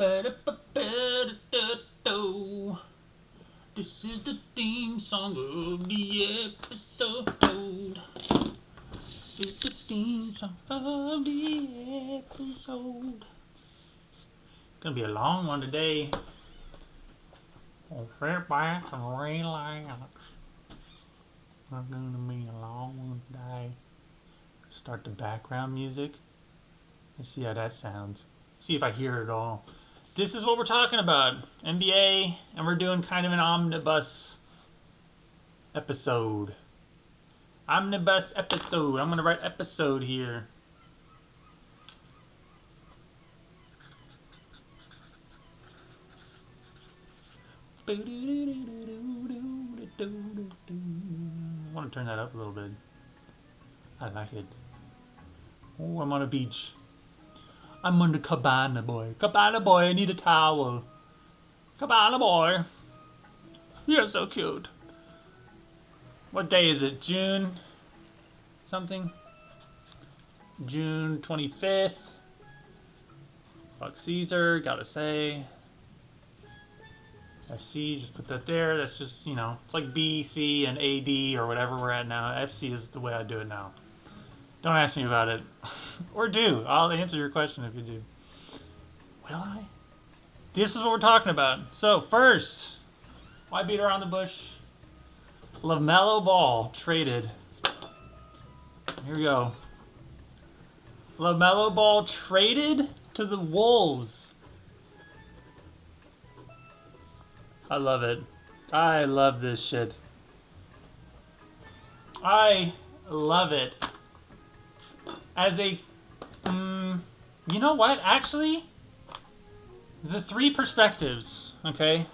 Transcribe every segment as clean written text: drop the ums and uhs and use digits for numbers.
This is the theme song of the episode. This is the theme song of the episode. Gonna be a long one today. I'll sit back and relax. It's gonna be a long one today. Start the background music. Let's see how that sounds. See if I hear it at all. This is what we're talking about. NBA, and we're doing kind of an omnibus episode. Omnibus episode. I'm gonna write episode here. I want to turn that up a little bit. I like it. Oh, I'm on a beach. I'm on the cabana boy. Cabana boy, I need a towel. Cabana boy. You're so cute. What day is it? June something? June 25th. Fuck Caesar, gotta say. FC, just put that there. That's just, you know, it's like B, C, and AD or whatever we're at now. FC is the way I do it now. Don't ask me about it. Or do. I'll answer your question if you do. Will I? This is what we're talking about. So, first, why beat around the bush? Lamelo Ball traded. Here we go. Lamelo Ball traded to the Wolves. I love it. I love this shit. I love it. As a, you know what? Actually, the three perspectives, okay?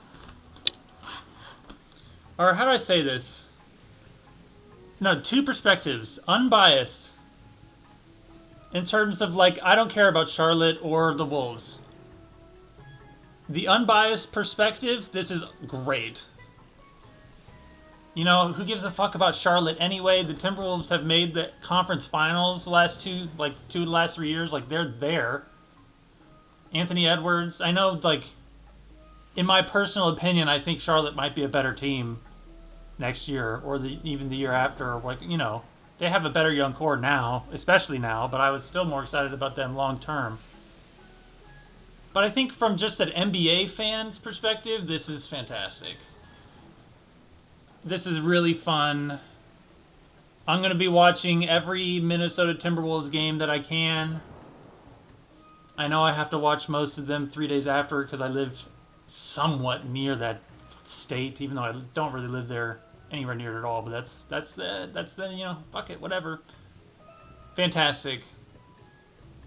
Or how do I say this? No, two perspectives, unbiased. In terms of, like, I don't care about Charlotte or the Wolves. The unbiased perspective, this is great. You know, who gives a fuck about Charlotte anyway? The Timberwolves have made the conference finals the last two of the last 3 years. Like, they're there. Anthony Edwards, I know, like, in my personal opinion, I think Charlotte might be a better team next year or even the year after. Or, like, you know, they have a better young core now, especially now, but I was still more excited about them long term. But I think from just an NBA fan's perspective, this is fantastic. This is really fun. I'm going to be watching every Minnesota Timberwolves game that I can. I know I have to watch most of them 3 days after because I live somewhat near that state, even though I don't really live there anywhere near it at all. But that's the you know, fuck it, whatever. Fantastic.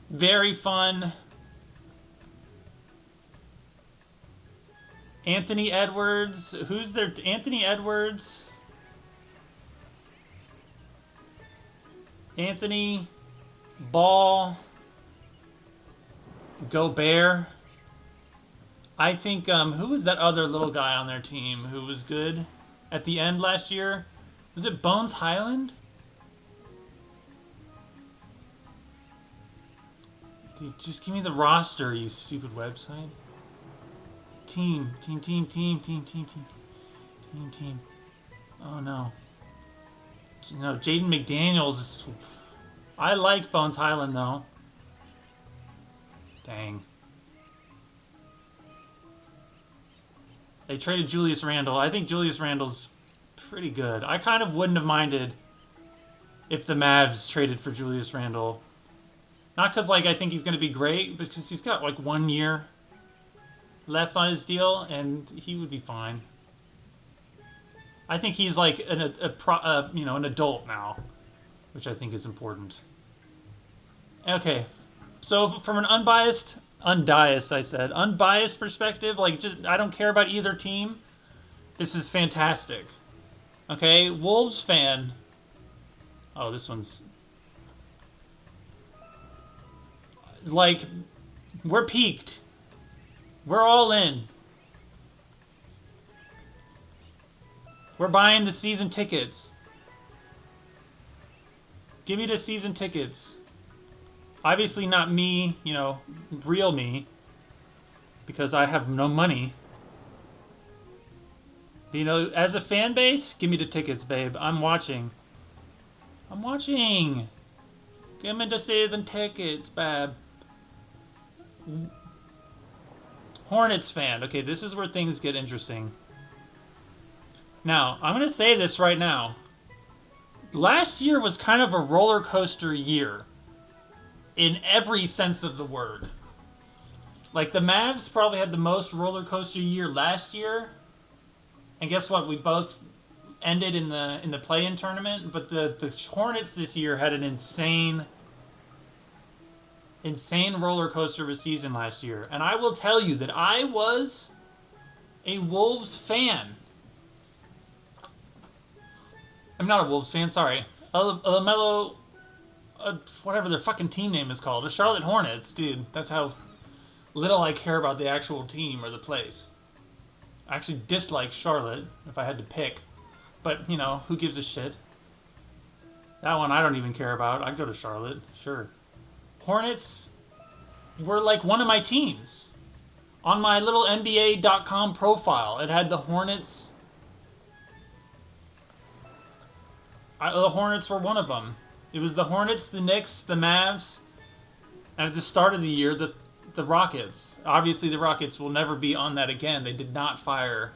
Very fun. Anthony Edwards. Who's there? Anthony Edwards. Anthony Ball. Gobert. I think, who was that other little guy on their team who was good at the end last year? Was it Bones Highland? Dude, just give me the roster, you stupid website. Team. Oh no. No, Jaden McDaniels is... I like Bones Highland though. Dang. They traded Julius Randle. I think Julius Randle's pretty good. I kind of wouldn't have minded if the Mavs traded for Julius Randle. Not because, like, I think he's going to be great, but because he's got, like, 1 year left on his deal, and he would be fine. I think he's like an adult now, which I think is important. Okay, so from an unbiased perspective, like, just I don't care about either team. This is fantastic. Okay, Wolves fan. Oh, this one's like, we're peaked. We're all in. We're buying the season tickets. Give me the season tickets. Obviously not me, you know, real me. because I have no money. You know, as a fan base, give me the tickets, babe. I'm watching. I'm watching. Give me the season tickets, babe. Hornets fan. Okay, this is where things get interesting. Now, I'm going to say this right now. Last year was kind of a roller coaster year. In every sense of the word. Like, the Mavs probably had the most roller coaster year last year. And guess what? We both ended in the play-in tournament. But the Hornets this year had an insane roller coaster of a season last year. And I will tell you that I was a Wolves fan. I'm not a Wolves fan, sorry. A Lamelo, whatever their fucking team name is called. The Charlotte Hornets, dude. That's how little I care about the actual team or the place. I actually dislike Charlotte, if I had to pick. But, you know, who gives a shit? That one I don't even care about. I'd go to Charlotte, sure. Hornets were like one of my teams. On my little NBA.com profile, it had the Hornets. The Hornets were one of them. It was the Hornets, the Knicks, the Mavs, and at the start of the year, the Rockets. Obviously, the Rockets will never be on that again. They did not fire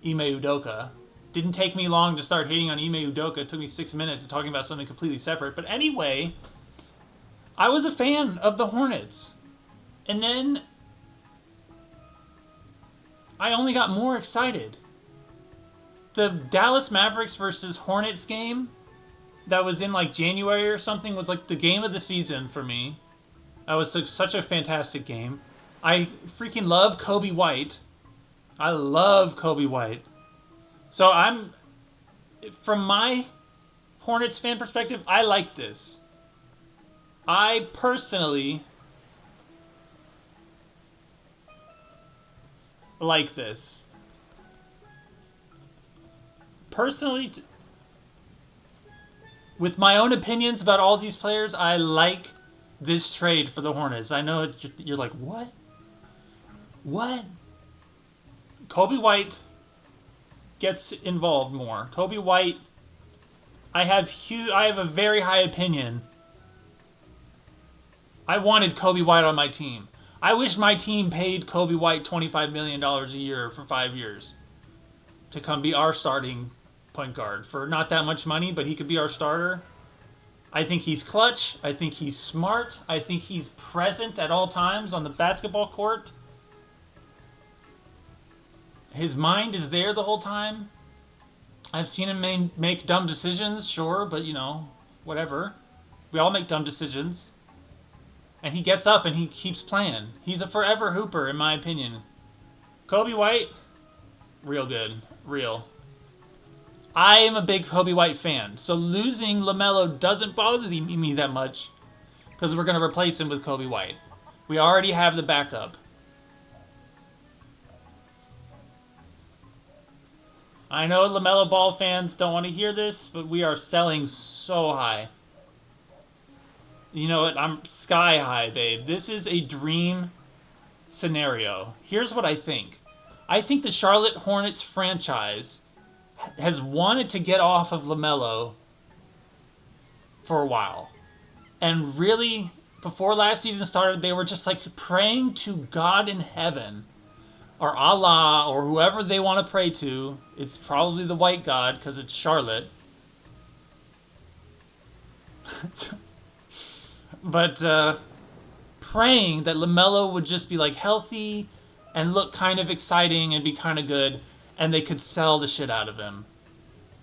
Ime Udoka. Didn't take me long to start hating on Ime Udoka. It took me 6 minutes of talking about something completely separate. But anyway, I was a fan of the Hornets. And then I only got more excited. The Dallas Mavericks versus Hornets game that was in like January or something was like the game of the season for me. That was such a fantastic game. I freaking love Kobe White. I love Kobe White. So from my Hornets fan perspective, I like this. I personally like this. Personally, with my own opinions about all these players, I like this trade for the Hornets. I know you're like, what? What? Kobe White gets involved more. Kobe White, I have a very high opinion. I wanted Kobe White on my team. I wish my team paid Kobe White $25 million a year for 5 years to come be our starting point guard for not that much money, but he could be our starter. I think he's clutch. I think he's smart. I think he's present at all times on the basketball court. His mind is there the whole time. I've seen him make dumb decisions, sure, but, you know, whatever. We all make dumb decisions. And he gets up and he keeps playing. He's a forever hooper, in my opinion. Kobe White, real good. Real. I am a big Kobe White fan, so losing Lamelo doesn't bother me that much because we're going to replace him with Kobe White. We already have the backup. I know LaMelo Ball fans don't want to hear this, but we are selling so high. You know what? I'm sky high, babe. This is a dream scenario. Here's what I think. I think the Charlotte Hornets franchise has wanted to get off of LaMelo for a while. And really, before last season started, they were just like praying to God in heaven, or Allah, or whoever they want to pray to. It's probably the white God, because it's Charlotte. But praying that LaMelo would just be like healthy and look kind of exciting and be kind of good, and they could sell the shit out of him.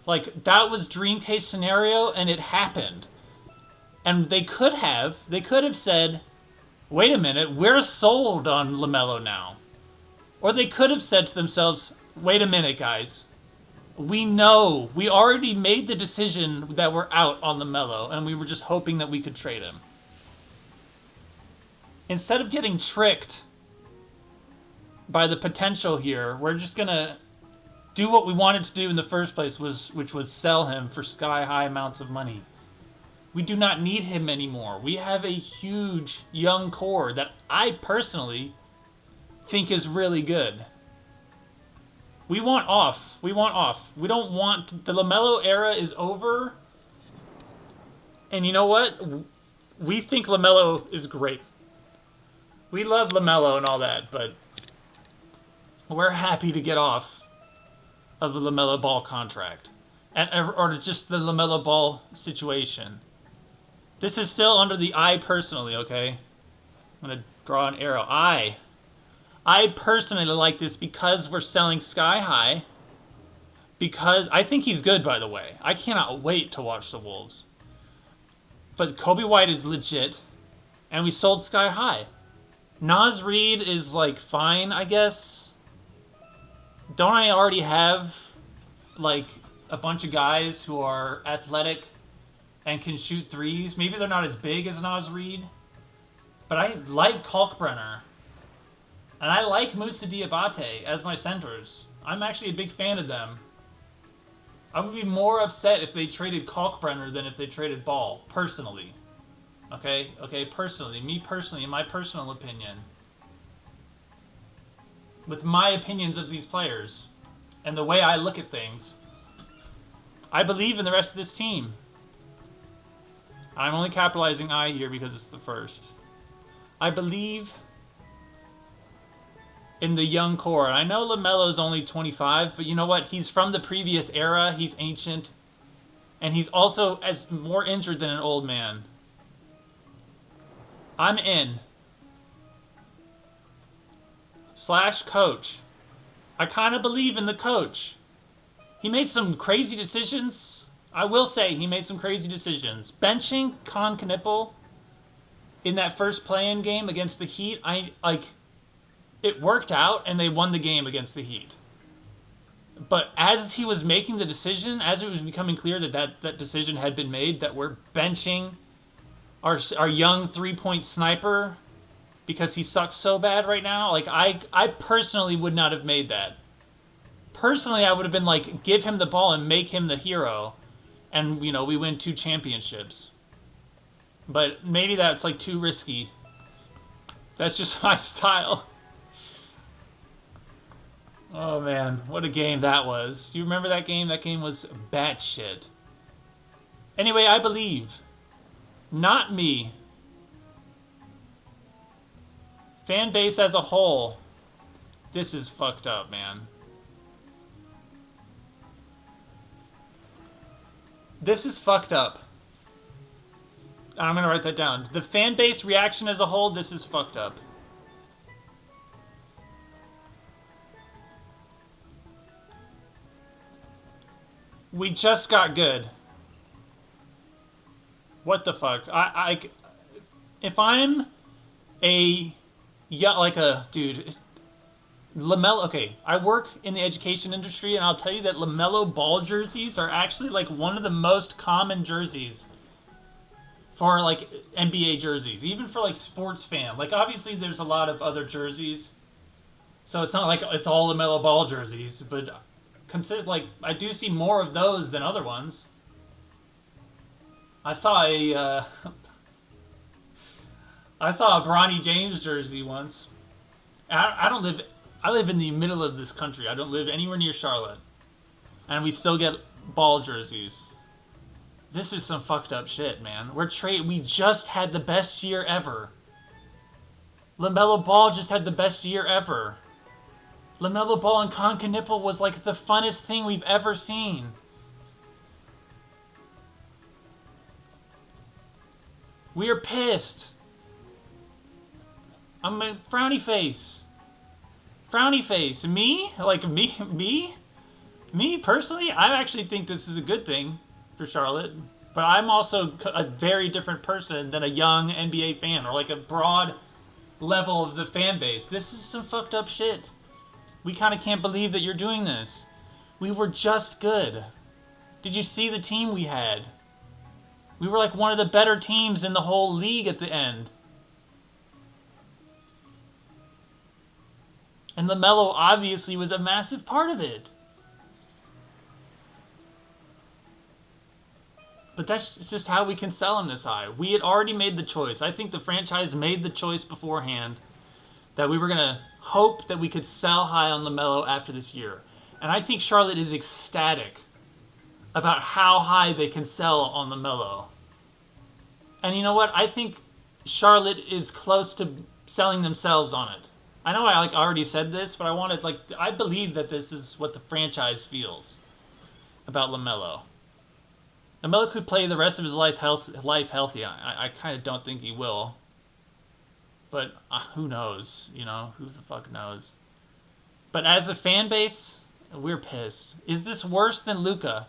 Like, that was dream case scenario, and it happened. And they could have said, wait a minute, we're sold on LaMelo now. Or they could have said to themselves, wait a minute, guys. We know, we already made the decision that we're out on LaMelo, and we were just hoping that we could trade him. Instead of getting tricked by the potential here, we're just going to do what we wanted to do in the first place, which was sell him for sky-high amounts of money. We do not need him anymore. We have a huge young core that I personally think is really good. We want off. We want off. We don't want... The Lamelo era is over. And you know what? We think Lamelo is great. We love Lamelo and all that, but we're happy to get off of the Lamelo Ball contract. Or just the Lamelo Ball situation. This is still under the I personally, okay? I'm going to draw an arrow. I personally like this because we're selling sky high. Because I think he's good, by the way. I cannot wait to watch the Wolves. But Kobe White is legit. And we sold sky high. Naz Reid is, like, fine, I guess. Don't I already have, like, a bunch of guys who are athletic and can shoot threes? Maybe they're not as big as Naz Reid. But I like Kalkbrenner. And I like Moussa Diabate as my centers. I'm actually a big fan of them. I would be more upset if they traded Kalkbrenner than if they traded Ball, personally. Okay, personally. Me personally, in my personal opinion. With my opinions of these players. And the way I look at things. I believe in the rest of this team. I'm only capitalizing I here because it's the first. I believe in the young core. I know LaMelo's only 25, but you know what? He's from the previous era. He's ancient. And he's also more injured than an old man. I'm in. / coach. I kind of believe in the coach. He made some crazy decisions. I will say he made some crazy decisions. Benching Con Knipple in that first play-in game against the Heat, it worked out and they won the game against the Heat. But as he was making the decision, as it was becoming clear that decision had been made, that we're benching our young three-point sniper because he sucks so bad right now, like, I personally would not have made that. Personally, I would have been like, give him the ball and make him the hero. And, you know, we win 2 championships. But maybe that's, like, too risky. That's just my style. Oh, man. What a game that was. Do you remember that game? That game was batshit. Anyway, I believe. Not me. Fan base as a whole. This is fucked up, man. This is fucked up. I'm going to write that down. The fan base reaction as a whole, this is fucked up. We just got good. What the fuck? If I'm dude, Lamelo, okay, I work in the education industry, and I'll tell you that Lamelo Ball jerseys are actually, like, one of the most common jerseys for, like, NBA jerseys, even for, like, sports fan. Like, obviously there's a lot of other jerseys, so it's not like it's all Lamelo Ball jerseys, but I do see more of those than other ones. I saw a Bronny James jersey once. I live in the middle of this country. I don't live anywhere near Charlotte. And we still get Ball jerseys. This is some fucked up shit, man. We just had the best year ever. LaMelo Ball just had the best year ever. LaMelo Ball and Con Knipple was like the funnest thing we've ever seen. We are pissed. I'm a frowny face. Frowny face. Me? Like, me personally, I actually think this is a good thing for Charlotte. But I'm also a very different person than a young NBA fan, or like a broad level of the fan base. This is some fucked up shit. We kind of can't believe that you're doing this. We were just good. Did you see the team we had? We were like one of the better teams in the whole league at the end. And LaMelo obviously was a massive part of it. But that's just how we can sell him this high. We had already made the choice. I think the franchise made the choice beforehand that we were going to hope that we could sell high on Lamelo after this year. And I think Charlotte is ecstatic about how high they can sell on Lamelo. And you know what? I think Charlotte is close to selling themselves on it. I know I already said this, but I believe that this is what the franchise feels about Lamelo. Lamelo could play the rest of his life healthy. I kind of don't think he will. But who knows? Who the fuck knows? But as a fan base, we're pissed. Is this worse than Luka?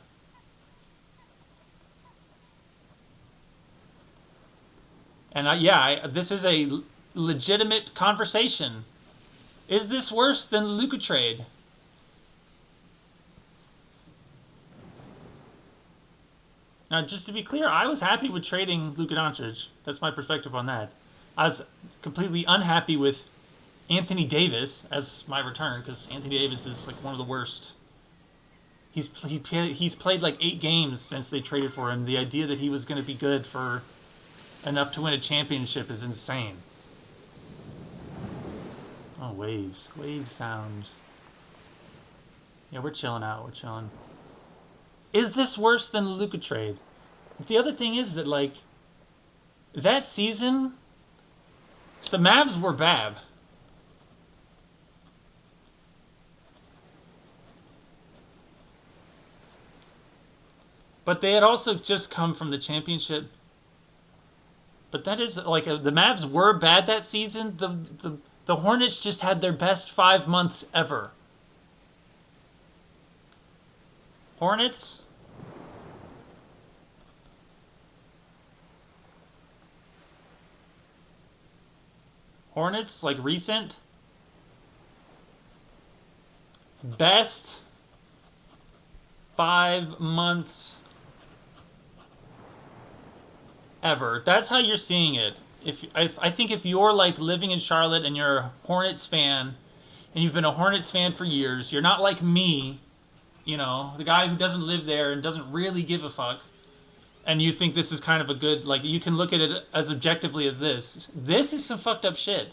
And this is a legitimate conversation. Is this worse than the Luka trade? Now, just to be clear, I was happy with trading Luka Doncic. That's my perspective on that. I was completely unhappy with Anthony Davis as my return, because Anthony Davis is like one of the worst. He's played like 8 games since they traded for him. The idea that he was going to be good for enough to win a championship is insane. Oh, waves. Wave sounds. Yeah, we're chilling out. We're chilling. Is this worse than the Luka trade? The other thing is that, like, that season, the Mavs were bad. But they had also just come from the championship. But that is, like, the Mavs were bad that season. The Hornets just had their best 5 months ever. Hornets? Hornets, like recent? Best 5 months ever. That's how you're seeing it. I think if you're like living in Charlotte and you're a Hornets fan, and you've been a Hornets fan for years, you're not like me, the guy who doesn't live there and doesn't really give a fuck, and you think this is kind of a good, like, you can look at it as objectively as this. This is some fucked up shit.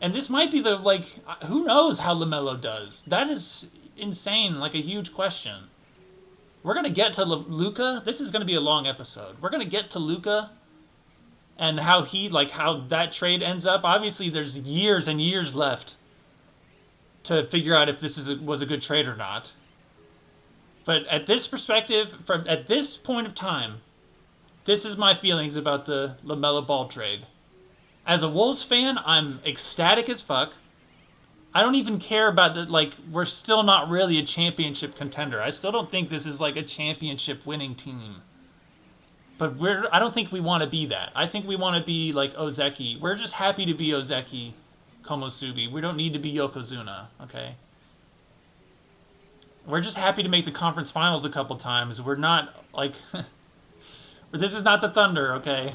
And this might be the, like, who knows how LaMelo does? That is insane, like a huge question. We're going to get to Luka. This is going to be a long episode. We're going to get to Luka and how that trade ends up. Obviously, there's years and years left to figure out if this was a good trade or not. But at this perspective, at this point of time, this is my feelings about the LaMelo Ball trade. As a Wolves fan, I'm ecstatic as fuck. I don't even care about that. Like, we're still not really a championship contender. I still don't think this is like a championship winning team. But I don't think we want to be that. I think we want to be like Ozeki. We're just happy to be Ozeki Komosubi. We don't need to be Yokozuna, okay? We're just happy to make the conference finals a couple times. We're not, like... this is not the Thunder, okay?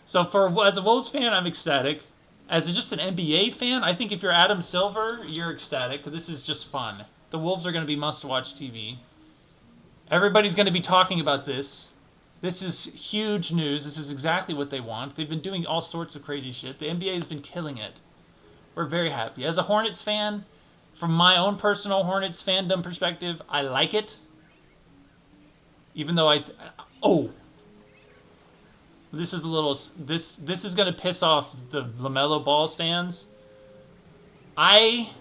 So as a Wolves fan, I'm ecstatic. As just an NBA fan, I think if you're Adam Silver, you're ecstatic. This is just fun. The Wolves are going to be must-watch TV. Everybody's going to be talking about this. This is huge news. This is exactly what they want. They've been doing all sorts of crazy shit. The NBA has been killing it. We're very happy. As a Hornets fan, from my own personal Hornets fandom perspective, I like it. Even though this is a little... This is going to piss off the LaMelo Ball stands. I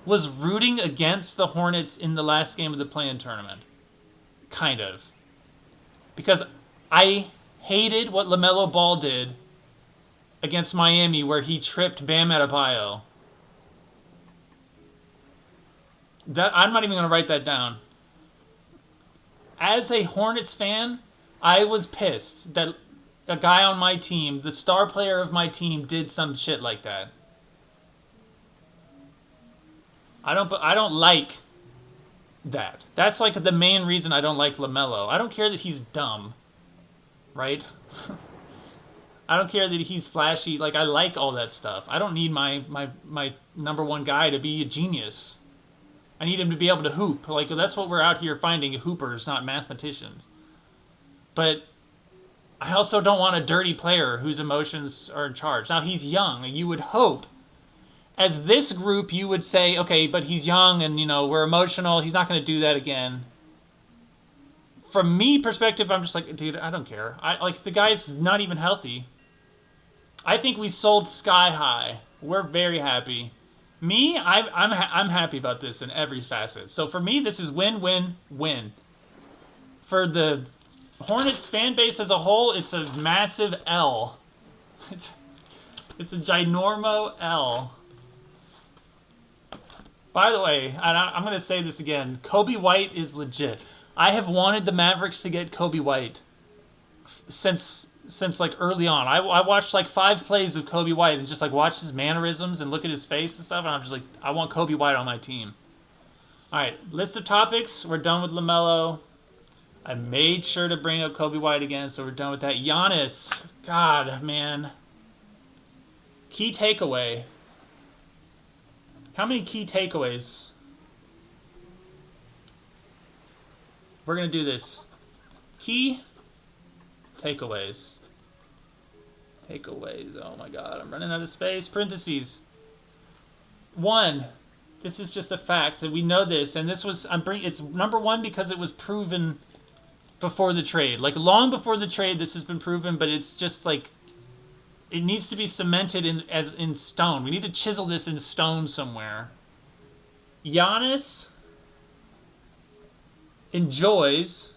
was rooting against the Hornets in the last game of the play-in tournament. Kind of. Because I hated what LaMelo Ball did against Miami where he tripped Bam Adebayo. I'm not even going to write that down. As a Hornets fan, I was pissed that a guy on my team, the star player of my team, did some shit like that. I don't like that. That's like the main reason I don't like LaMelo. I don't care that he's dumb, right? I don't care that he's flashy. Like, I like all that stuff. I don't need my number one guy to be a genius. I need him to be able to hoop. Like, that's what we're out here finding, hoopers, not mathematicians. But I also don't want a dirty player whose emotions are in charge. Now, he's young. You would hope, as this group, you would say, okay, but he's young and, we're emotional. He's not going to do that again. From me perspective, I'm just like, dude, I don't care. The guy's not even healthy. I think we sold sky high. We're very happy. Me, I'm happy about this in every facet. So for me, this is win, win, win. For the Hornets fan base as a whole, it's a massive L. It's a ginormo L. By the way, I'm going to say this again. Kobe White is legit. I have wanted the Mavericks to get Kobe White since early on. I watched 5 plays of Kobe White and just watch his mannerisms and look at his face and stuff, and I'm just like, I want Kobe White on my team. All right, list of topics. We're done with Lamelo. I made sure to bring up Kobe White again, so we're done with that. Giannis. God, man. Key takeaway. How many key takeaways? We're going to do this. Key takeaways. Takeaways. Oh my god, I'm running out of space. Parentheses. 1. This is just a fact that we know this, and this was it's number 1 because it was proven before the trade. Long before the trade, this has been proven, but it's just it needs to be cemented in stone. We need to chisel this in stone somewhere. Giannis enjoys.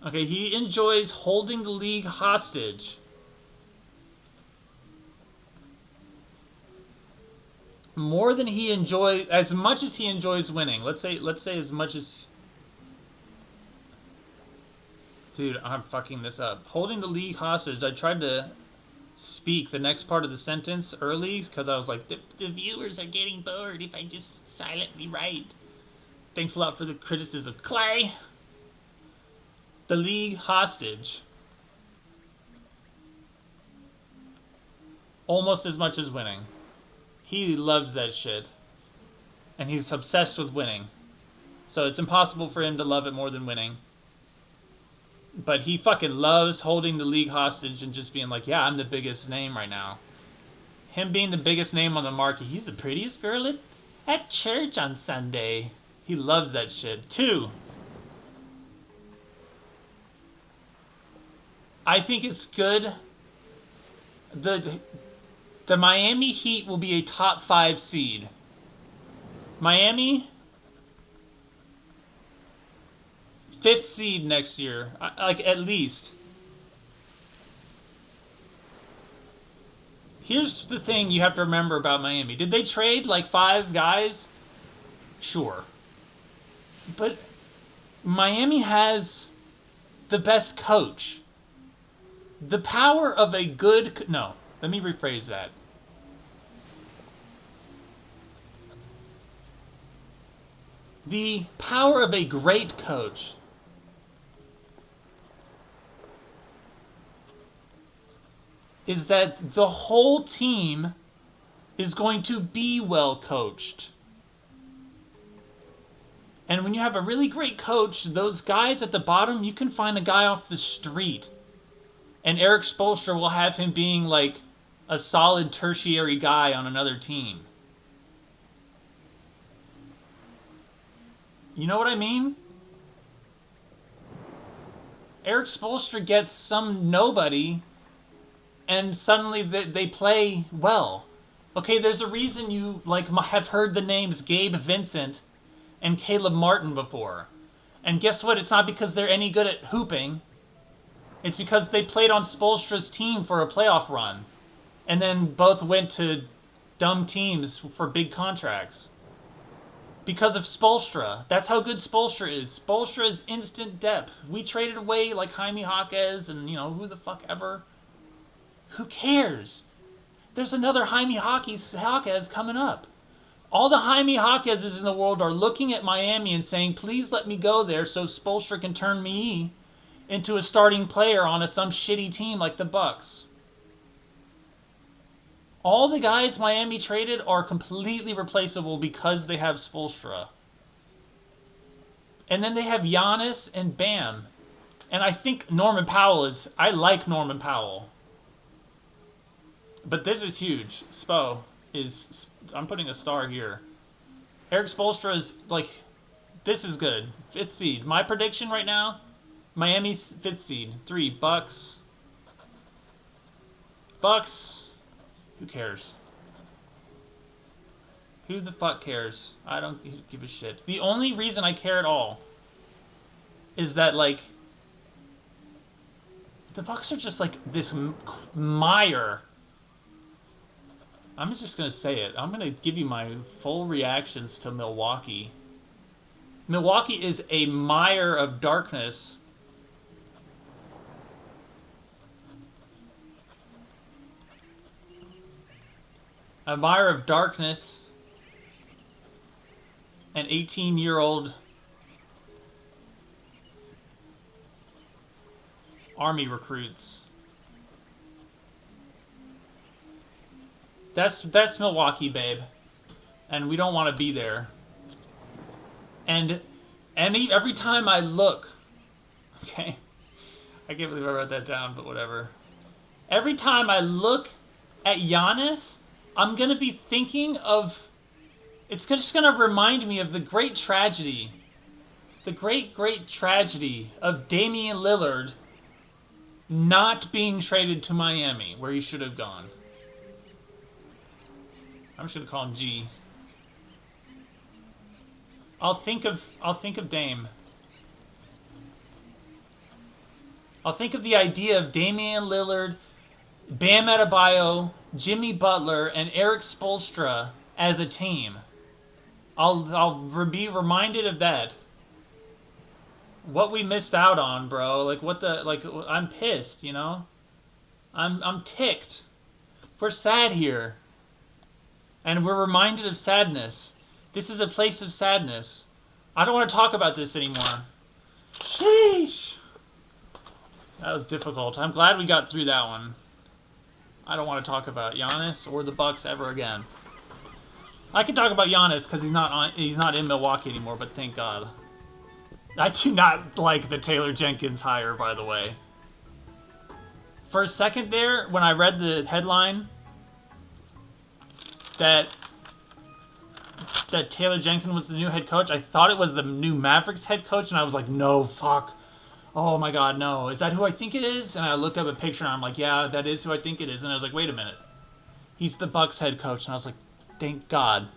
Okay, he enjoys holding the league hostage. More than he enjoys, as much as he enjoys winning. Let's say as much as. Dude, I'm fucking this up. Holding the league hostage. I tried to speak the next part of the sentence early because I was like, the viewers are getting bored if I just silently write. Thanks a lot for the criticism. Clay! The league hostage. Almost as much as winning. He loves that shit. And he's obsessed with winning. So it's impossible for him to love it more than winning. But he fucking loves holding the league hostage and just being like, yeah, I'm the biggest name right now. Him being the biggest name on the market. He's the prettiest girl at church on Sunday. He loves that shit. 2. I think it's good. The Miami Heat will be a top 5 seed. Miami, 5th seed next year. At least. Here's the thing you have to remember about Miami. Did they trade 5 guys? Sure. But Miami has the best coach. The power of a good... No, let me rephrase that. The power of a great coach is that the whole team is going to be well coached. And when you have a really great coach, those guys at the bottom, you can find a guy off the street. And Eric Spoelstra will have him being a solid tertiary guy on another team. You know what I mean? Eric Spoelstra gets some nobody, and suddenly they play well. Okay, there's a reason you have heard the names Gabe Vincent and Caleb Martin before. And guess what? It's not because they're any good at hooping. It's because they played on Spoelstra's team for a playoff run. And then both went to dumb teams for big contracts. Because of Spoelstra. That's how good Spoelstra is. Spoelstra is instant depth. We traded away Jaime Jaquez and, who the fuck ever. Who cares? There's another Jaime Jaquez coming up. All the Jaime Jaquez's in the world are looking at Miami and saying, please let me go there so Spoelstra can turn me into a starting player on some shitty team like the Bucks. All the guys Miami traded are completely replaceable because they have Spoelstra. And then they have Giannis and Bam. And I think Norman Powell is... I like Norman Powell. But this is huge. Spo is... I'm putting a star here. Eric Spoelstra is, like... This is good. 5th seed. My prediction right now, Miami's 5th seed. 3, Bucks. Bucks. Who cares? Who the fuck cares? I don't give a shit. The only reason I care at all is that, like, the Bucks are just, like, this mire. I'm just going to say it. I'm going to give you my full reactions to Milwaukee. Milwaukee is a mire of darkness. A mire of darkness. An 18-year-old Army recruits. That's Milwaukee, babe. And we don't want to be there. And every time I look... Okay. I can't believe I wrote that down, but whatever. Every time I look at Giannis, I'm going to be thinking of... It's just going to remind me of the great tragedy. The great, great tragedy of Damian Lillard not being traded to Miami, where he should have gone. I'm just going to call him G. I'll think of Dame. I'll think of the idea of Damian Lillard, Bam Adebayo, Jimmy Butler, and Eric Spoelstra as a team. I'll be reminded of that. What we missed out on, bro. I'm pissed, you know? I'm ticked. We're sad here. And we're reminded of sadness. This is a place of sadness. I don't want to talk about this anymore. Sheesh. That was difficult. I'm glad we got through that one. I don't want to talk about Giannis or the Bucks ever again. I can talk about Giannis because he's not in Milwaukee anymore, but thank God. I do not like the Taylor Jenkins hire, by the way. For a second there, when I read the headline that Taylor Jenkins was the new head coach, I thought it was the new Mavericks head coach, and I was like, no, fuck. Oh my God, no. Is that who I think it is? And I looked up a picture, and I'm like, yeah, that is who I think it is. And I was like, wait a minute. He's the Bucks head coach. And I was like, thank God.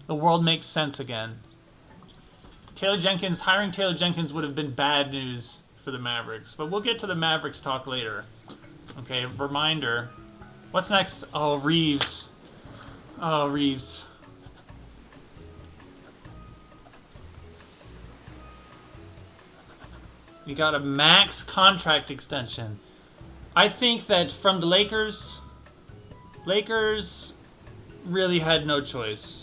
The world makes sense again. Hiring Taylor Jenkins would have been bad news for the Mavericks. But we'll get to the Mavericks talk later. Okay, reminder. What's next? Oh, Reaves. Oh, Reaves. You got a max contract extension. I think that from the Lakers really had no choice.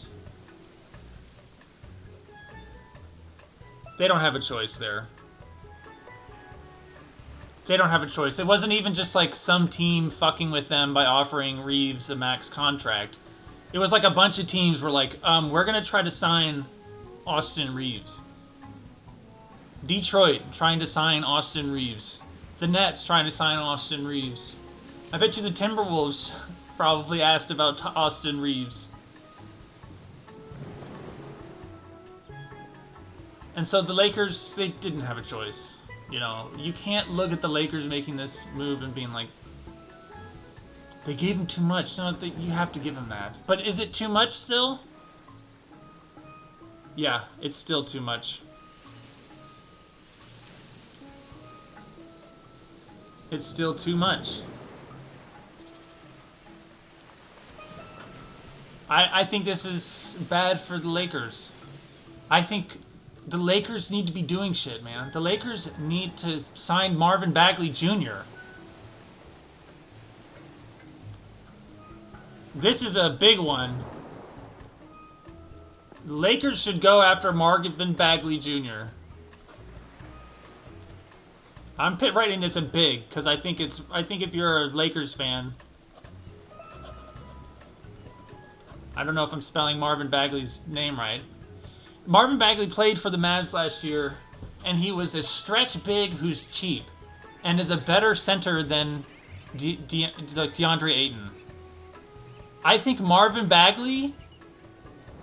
They don't have a choice there. They don't have a choice. It wasn't even just like some team fucking with them by offering Reaves a max contract. It was like a bunch of teams were like, we're going to try to sign Austin Reaves. Detroit trying to sign Austin Reaves. The Nets trying to sign Austin Reaves. I bet you the Timberwolves probably asked about Austin Reaves. And so the Lakers, they didn't have a choice. You know, you can't look at the Lakers making this move and being like, they gave him too much. No, you have to give him that. But is it too much still? Yeah, it's still too much. It's still too much. I think this is bad for the Lakers. I think the Lakers need to be doing shit, man. The Lakers need to sign Marvin Bagley Jr. This is a big one. The Lakers should go after Marvin Bagley Jr. I'm writing this in big because I think if you're a Lakers fan, I don't know if I'm spelling Marvin Bagley's name right. Marvin Bagley played for the Mavs last year, and he was a stretch big who's cheap. and is a better center than DeAndre Ayton. I think Marvin Bagley,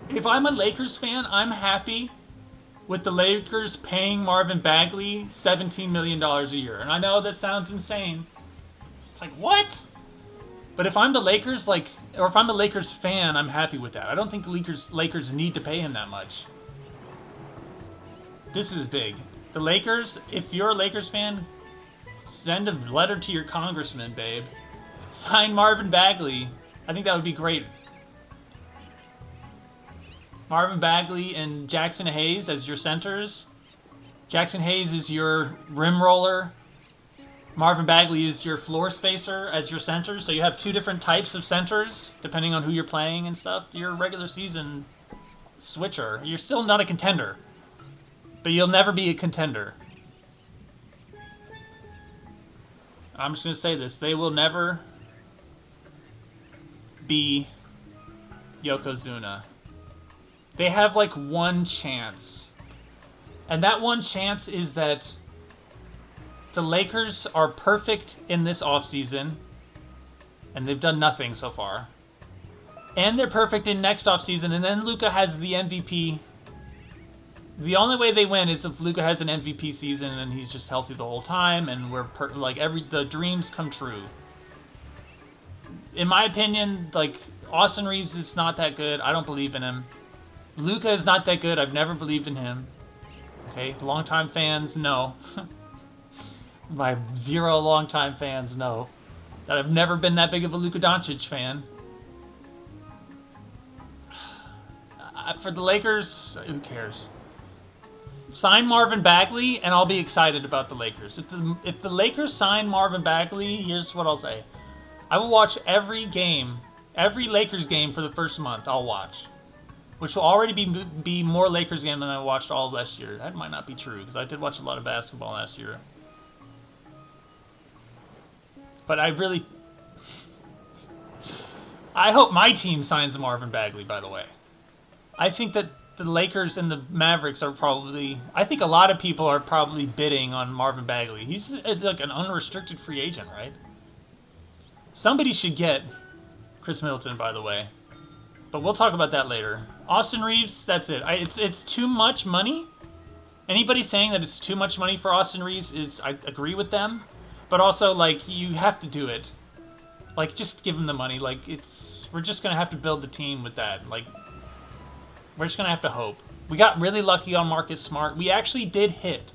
if I'm a Lakers fan, I'm happy with the Lakers paying Marvin Bagley $17 million a year. And I know that sounds insane. It's like, what? But if I'm the Lakers, or if I'm a Lakers fan, I'm happy with that. I don't think the Lakers need to pay him that much. This is big. The Lakers, if you're a Lakers fan, send a letter to your congressman, babe. Sign Marvin Bagley. I think that would be great. Marvin Bagley and Jackson Hayes as your centers. Jackson Hayes is your rim roller. Marvin Bagley is your floor spacer as your centers. So you have two different types of centers, depending on who you're playing and stuff. You're a regular season switcher. You're still not a contender. But you'll never be a contender. I'm just going to say this. They will never be Yokozuna. They have one chance. And that one chance is that the Lakers are perfect in this offseason. And they've done nothing so far. And they're perfect in next offseason. And then Luka has the MVP. The only way they win is if Luka has an MVP season and he's just healthy the whole time. And the dreams come true. In my opinion, Austin Reaves is not that good. I don't believe in him. Luka is not that good. I've never believed in him. Okay, longtime fans know. My 0 longtime fans know that I've never been that big of a Luka Doncic fan. For the Lakers, who cares? Sign Marvin Bagley, and I'll be excited about the Lakers. If the Lakers sign Marvin Bagley, here's what I'll say. I will watch every game, every Lakers game for the first month. I'll watch. Which will already be more Lakers game than I watched all of last year. That might not be true, because I did watch a lot of basketball last year. But I hope my team signs Marvin Bagley, by the way. I think that the Lakers and the Mavericks are probably... I think a lot of people are probably bidding on Marvin Bagley. He's like an unrestricted free agent, right? Somebody should get Chris Middleton, by the way. But we'll talk about that later. Austin Reaves, that's it. It's too much money. Anybody saying that it's too much money for Austin Reaves I agree with them. But also, you have to do it. Just give him the money. We're just going to have to build the team with that. We're just going to have to hope. We got really lucky on Marcus Smart. We actually did hit.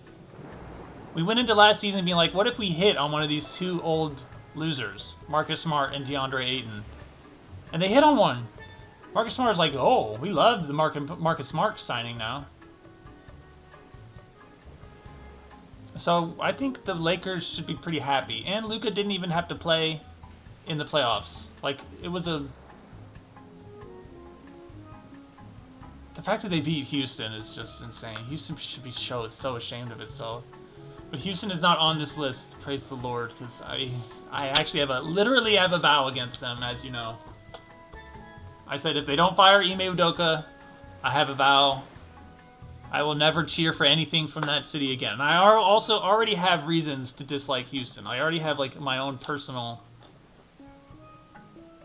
We went into last season being what if we hit on one of these two old losers? Marcus Smart and DeAndre Ayton. And they hit on one. Marcus Smart is oh, we love the Marcus Smart signing now. So I think the Lakers should be pretty happy. And Luka didn't even have to play in the playoffs. It was a... The fact that they beat Houston is just insane. Houston should be so ashamed of itself. But Houston is not on this list, praise the Lord, because I actually literally have a vow against them, as you know. I said if they don't fire Ime Udoka, I have a vow. I will never cheer for anything from that city again. And I also already have reasons to dislike Houston. I already have my own personal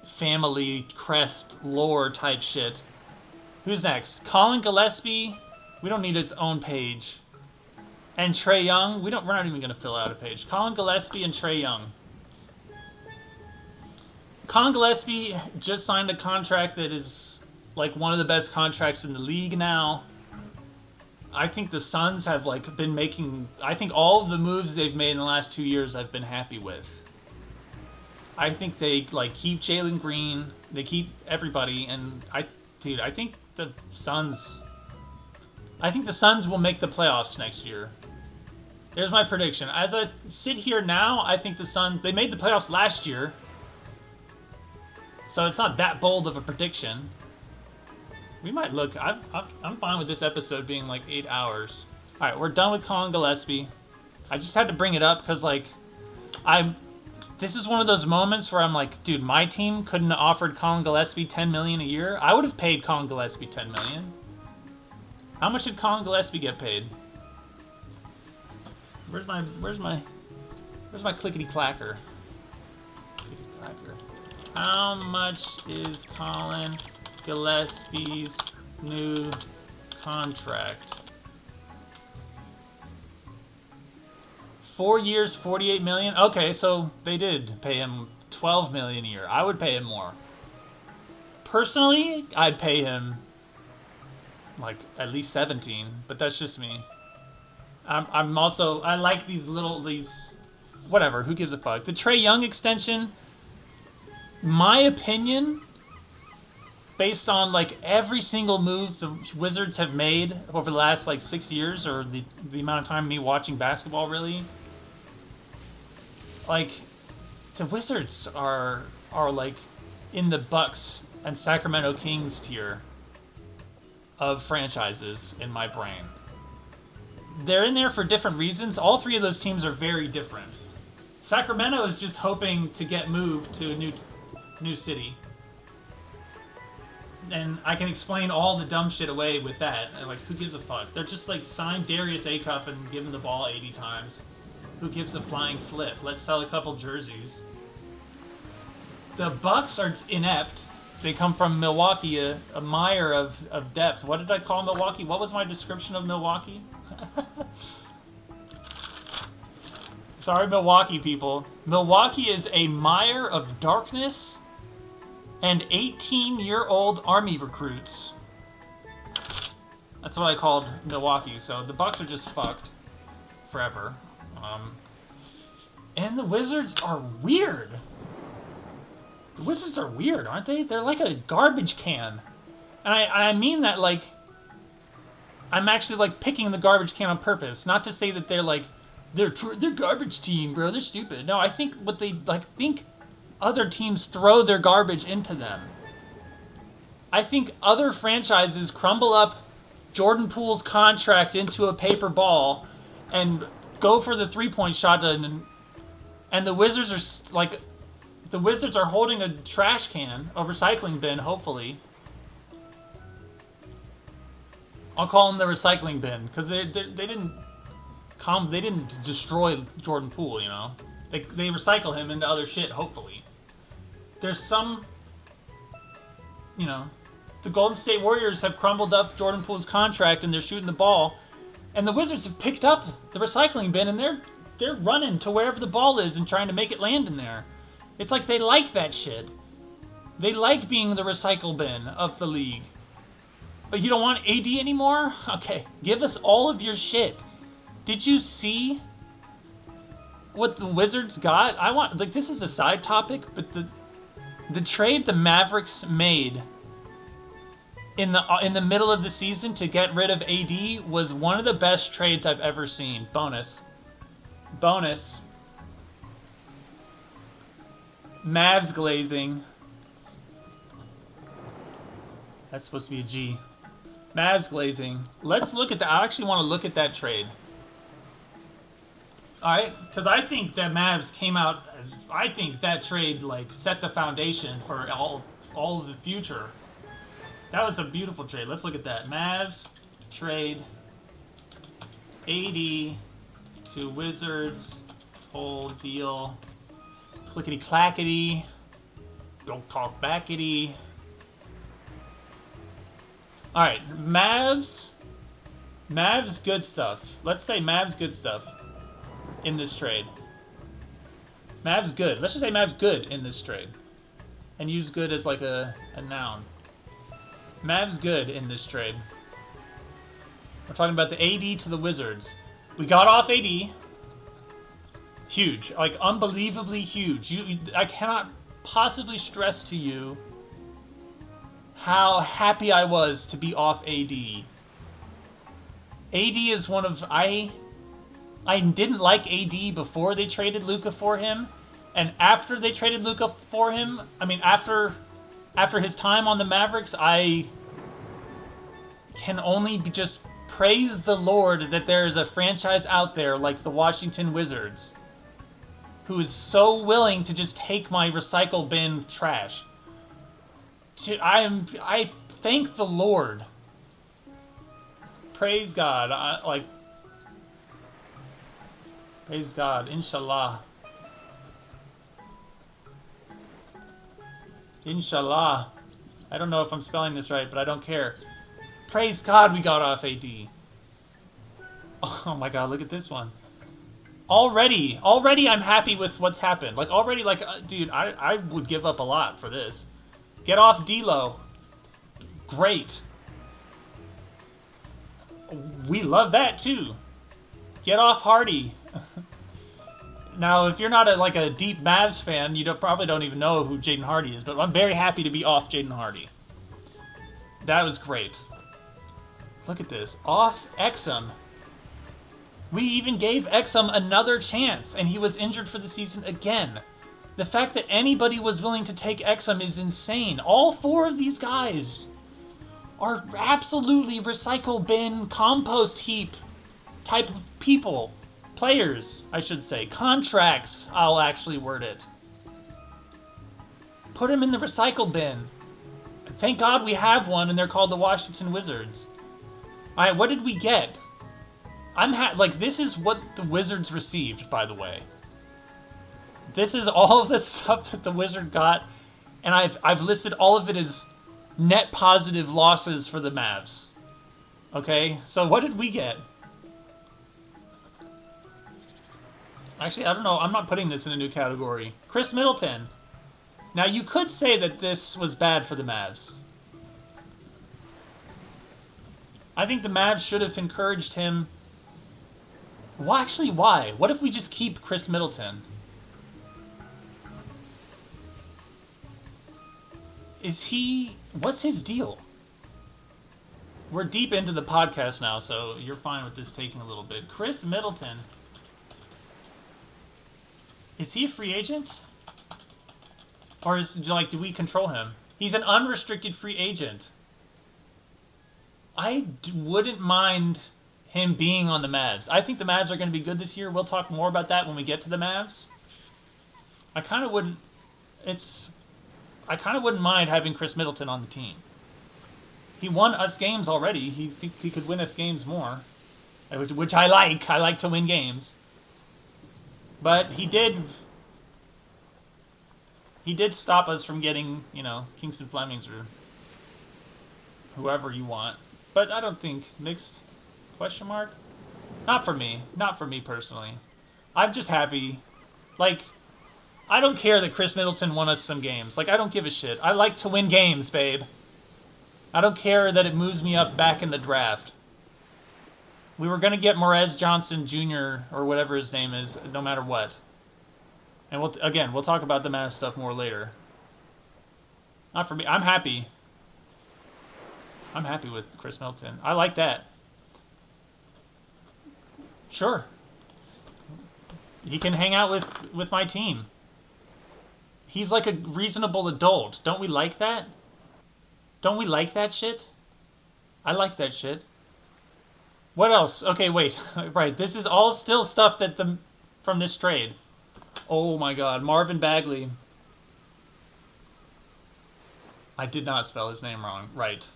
family crest lore type shit. Who's next? Colin Gillespie. We don't need its own page. And Trae Young. We're not even going to fill out a page. Colin Gillespie and Trae Young. Colin Gillespie just signed a contract that is one of the best contracts in the league now. I think the Suns have been making... I think all of the moves they've made in the last 2 years I've been happy with. I think they keep Jalen Green. They keep everybody. And I think the Suns... I think the Suns will make the playoffs next year. There's my prediction. As I sit here now, I think the Suns... They made the playoffs last year. So it's not that bold of a prediction. We might look... I'm fine with this episode being 8 hours. Alright, we're done with Colin Gillespie. I just had to bring it up because, this is one of those moments where I'm dude, my team couldn't have offered Colin Gillespie $10 million a year. I would have paid Colin Gillespie $10 million. How much did Colin Gillespie get paid? Where's my... Where's my clickety-clacker? Clickety-clacker. How much is Colin Gillespie's new contract? 4 years, $48 million. Okay, so they did pay him $12 million a year. I would pay him more. Personally, I'd pay him like at least 17, but that's just me. I'm also, I like these whatever, who gives a fuck. The Trae Young extension, my opinion, based on like every single move the Wizards have made over the last like 6 years, or the amount of time me watching basketball really, like the Wizards are like in the Bucks and Sacramento Kings tier of franchises in my brain. They're in there for different reasons. All three of those teams are very different. Sacramento is just hoping to get moved to a new city. And I can explain all the dumb shit away with that. And like, who gives a fuck? They're just like, sign Darius Acuff and give him the ball 80 times. Who gives a flying flip? Let's sell a couple jerseys. The Bucks are inept. They come from Milwaukee, a mire of depth. What did I call Milwaukee? What was my description of Milwaukee? Sorry, Milwaukee people. Milwaukee is a mire of darkness and 18-year-old Army recruits. That's what I called Milwaukee. So the Bucks are just fucked forever. And the Wizards are weird. The Wizards are weird, aren't they? They're like a garbage can. And I mean that like, I'm actually like picking the garbage can on purpose. Not to say that they're like, they're garbage team, bro. They're stupid. No, I think what they like, think other teams throw their garbage into them. I think other franchises crumble up Jordan Poole's contract into a paper ball and go for the three-point shot, and the Wizards are like, the Wizards are holding a trash can, a recycling bin, hopefully. I'll call them the recycling bin, because they didn't destroy Jordan Poole, you know. They recycle him into other shit, hopefully. There's some, you know, the Golden State Warriors have crumbled up Jordan Poole's contract and they're shooting the ball, and the Wizards have picked up the recycling bin and they're running to wherever the ball is and trying to make it land in there. It's like they like that shit. They like being the recycle bin of the league. But you don't want AD anymore? Okay, give us all of your shit. Did you see what the Wizards got? I want, like, this is a side topic, but the trade the Mavericks made in the middle of the season to get rid of AD was one of the best trades I've ever seen. Bonus. Mavs glazing. That's supposed to be a G. Mavs glazing. Let's look at that. I actually want to look at that trade. Alright? Because I think that Mavs came out... I think that trade, like, set the foundation for all of the future. That was a beautiful trade. Let's look at that. Mavs trade AD to Wizards. Whole deal. Clickety-clackety. Don't talk backety. Alright, Mavs good stuff. Let's say Mavs good stuff in this trade. Mavs good. Let's just say Mavs good in this trade. And use good as like a noun. Mavs good in this trade. We're talking about the AD to the Wizards. We got off AD. Huge. Like, unbelievably huge. I cannot possibly stress to you how happy I was to be off AD. AD is one of... I didn't like AD before they traded Luka for him. And after they traded Luka for him... I mean, after his time on the Mavericks, I can only just praise the Lord that there is a franchise out there like the Washington Wizards who is so willing to just take my recycle bin trash. I thank the Lord. Praise God. Praise God. Inshallah. Inshallah. I don't know if I'm spelling this right, but I don't care. Praise God we got off AD. Oh my god, look at this one. Already I'm happy with what's happened. Like, already, like, dude, I would give up a lot for this. Get off D-Lo. Great. We love that, too. Get off Hardy. Now, if you're not a deep Mavs fan, you probably don't even know who Jaden Hardy is, but I'm very happy to be off Jaden Hardy. That was great. Look at this. Off Exum. We even gave Exum another chance, and he was injured for the season again. The fact that anybody was willing to take Exum is insane. All four of these guys are absolutely recycle bin, compost heap type of people. Players, I should say. Contracts, I'll actually word it. Put them in the recycle bin. Thank God we have one, and they're called the Washington Wizards. Alright, what did we get? This is what the Wizards received, by the way. This is all of the stuff that the Wizard got, and I've listed all of it as net positive losses for the Mavs. Okay, so what did we get? Actually, I don't know. I'm not putting this in a new category. Chris Middleton. Now, you could say that this was bad for the Mavs. I think the Mavs should have encouraged him. Well, actually, why? What if we just keep Chris Middleton? What's his deal? We're deep into the podcast now, so you're fine with this taking a little bit. Chris Middleton. Is he a free agent? Or do we control him? He's an unrestricted free agent. I wouldn't mind him being on the Mavs. I think the Mavs are going to be good this year. We'll talk more about that when we get to the Mavs. I kind of wouldn't mind having Chris Middleton on the team. He won us games already. He could win us games more, which I like. I like to win games. But he did stop us from getting, Kingston Flemings or whoever you want. But I don't think mixed question mark? Not for me. Not for me personally. I'm just happy. I don't care that Chris Middleton won us some games. I don't give a shit. I like to win games, babe. I don't care that it moves me up back in the draft. We were going to get Morez Johnson Jr. or whatever his name is, no matter what. And we'll talk about the Mavs stuff more later. Not for me. I'm happy. I'm happy with Chris Middleton. I like that. Sure. He can hang out with my team. He's like a reasonable adult. Don't we like that? Don't we like that shit? I like that shit. What else? Okay, wait. Right, this is all still stuff from this trade. Oh my god, Marvin Bagley. I did not spell his name wrong. Right.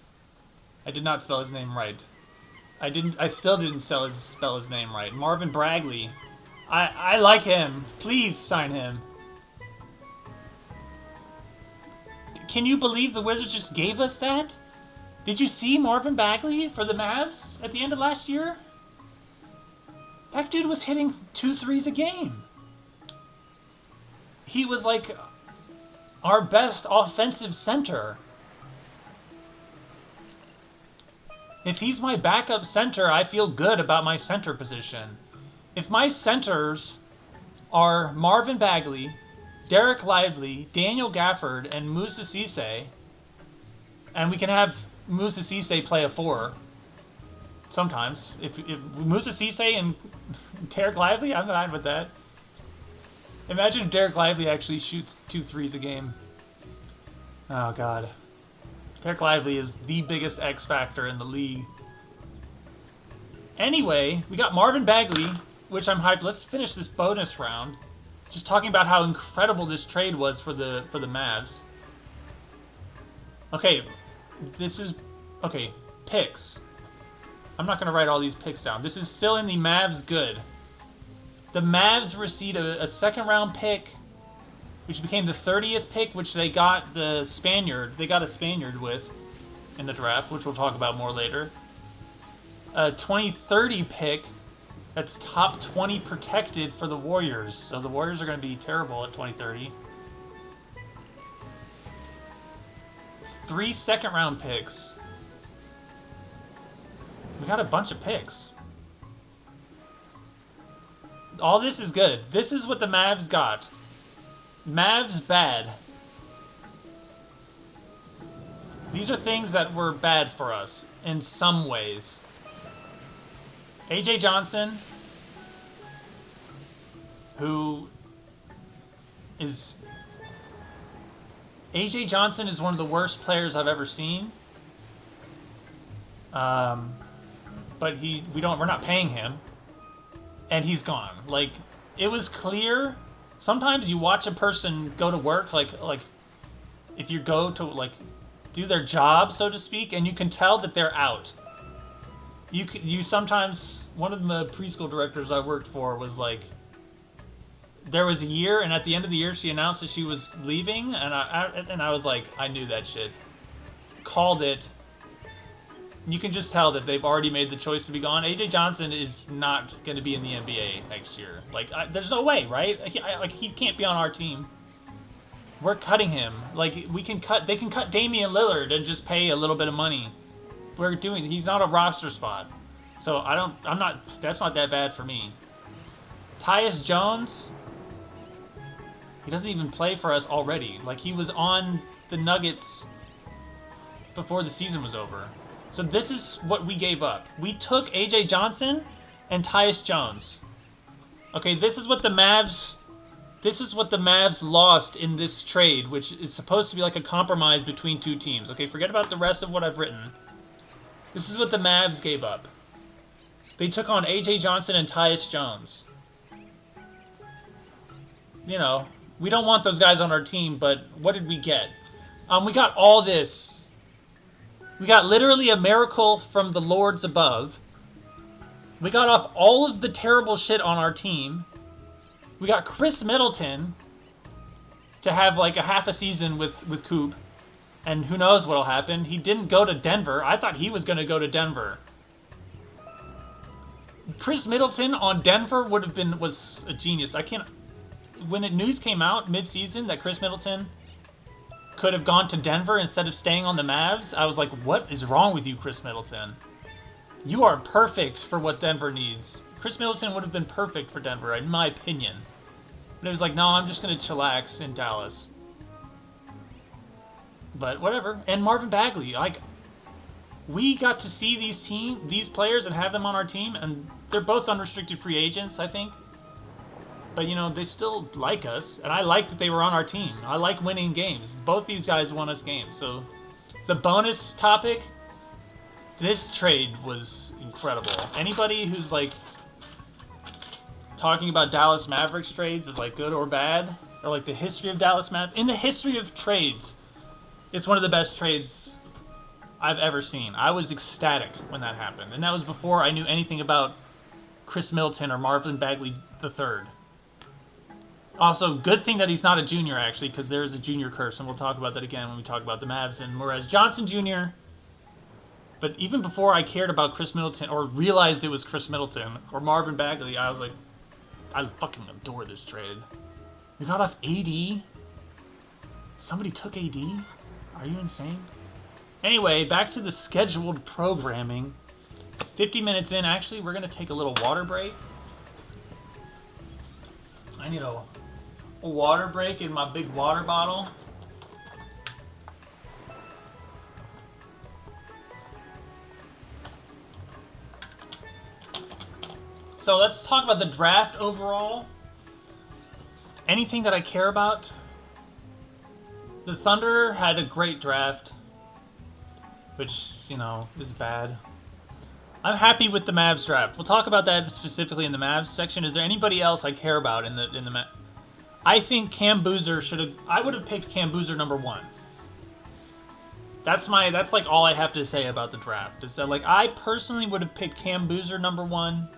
I did not spell his name right. I still didn't spell his name right. Marvin Bagley. I like him. Please sign him. Can you believe the Wizards just gave us that? Did you see Marvin Bagley for the Mavs at the end of last year? That dude was hitting 2 threes a game. He was like our best offensive center. If he's my backup center, I feel good about my center position. If my centers are Marvin Bagley, Derek Lively, Daniel Gafford, and Moussa Cisse, and we can have Moussa Cisse play a 4 sometimes. If Moussa Cisse and Derek Lively, I'm fine with that. Imagine if Derek Lively actually shoots 2 threes a game. Oh, God. Derek Lively is the biggest X factor in the league. Anyway, we got Marvin Bagley, which I'm hyped. Let's finish this bonus round. Just talking about how incredible this trade was for the Mavs. Okay, picks. I'm not going to write all these picks down. This is still in the Mavs good. The Mavs received a second round pick which became the 30th pick, which they got the Spaniard. They got a Spaniard with in the draft, which we'll talk about more later. A 2030 pick that's top 20 protected for the Warriors. So the Warriors are going to be terrible at 2030. It's 3 second-round picks. We got a bunch of picks. All this is good. This is what the Mavs got. Mavs bad. These are things that were bad for us in some ways. AJ Johnson, who is... AJ Johnson is one of the worst players I've ever seen. But we're not paying him. And he's gone. Like, it was clear. Sometimes you watch a person go to work, like if you go to, like, do their job, so to speak, and you can tell that they're out. You sometimes, one of the preschool directors I worked for was like, there was a year, and at the end of the year, she announced that she was leaving, and I was like, I knew that shit. Called it. You can just tell that they've already made the choice to be gone. AJ Johnson is not going to be in the NBA next year. Like, there's no way, right? He can't be on our team. We're cutting him. Like, they can cut Damian Lillard and just pay a little bit of money. He's not a roster spot. So that's not that bad for me. Tyus Jones, he doesn't even play for us already. Like, he was on the Nuggets before the season was over. So this is what we gave up. We took AJ Johnson and Tyus Jones. Okay, this is what the Mavs lost in this trade, which is supposed to be like a compromise between two teams. Okay, forget about the rest of what I've written. This is what the Mavs gave up. They took on AJ Johnson and Tyus Jones. You know, we don't want those guys on our team, but what did we get? We got all this. We got literally a miracle from the Lords above. We got off all of the terrible shit on our team. We got Chris Middleton to have like a half a season with Coop. And who knows what'll happen. He didn't go to Denver. I thought he was going to go to Denver. Chris Middleton on Denver was a genius. When the news came out mid-season that Chris Middleton could have gone to Denver instead of staying on the Mavs, I was like, what is wrong with you, Chris Middleton? You are perfect for what Denver needs. Chris Middleton would have been perfect for Denver, in my opinion. But it was like, no, I'm just going to chillax in Dallas. But whatever. And Marvin Bagley, like, we got to see these players and have them on our team, and they're both unrestricted free agents, I think. But, you know, they still like us, and I like that they were on our team. I like winning games. Both these guys won us games. So, the bonus topic, this trade was incredible. Anybody who's, like, talking about Dallas Mavericks trades is, like, good or bad, or, like, the history of Dallas Mavericks, in the history of trades, it's one of the best trades I've ever seen. I was ecstatic when that happened, and that was before I knew anything about Chris Middleton or Marvin Bagley III. Also, good thing that he's not a junior, actually, because there's a junior curse, and we'll talk about that again when we talk about the Mavs and Morez Johnson Jr. But even before I cared about Chris Middleton, or realized it was Chris Middleton, or Marvin Bagley, I was like, I fucking adore this trade. We got off AD? Somebody took AD? Are you insane? Anyway, back to the scheduled programming. 50 minutes in, actually, we're going to take a little water break. I need a water break in my big water bottle. So let's talk about the draft overall. Anything that I care about? The Thunder had a great draft, which, you know, is bad. I'm happy with the Mavs draft. We'll talk about that specifically in the Mavs section. Is there anybody else I care about in the Mavs? I think Cam Boozer I would have picked Cam Boozer number 1. That's like all I have to say about the draft. Is that, like, I personally would have picked Cam Boozer number 1.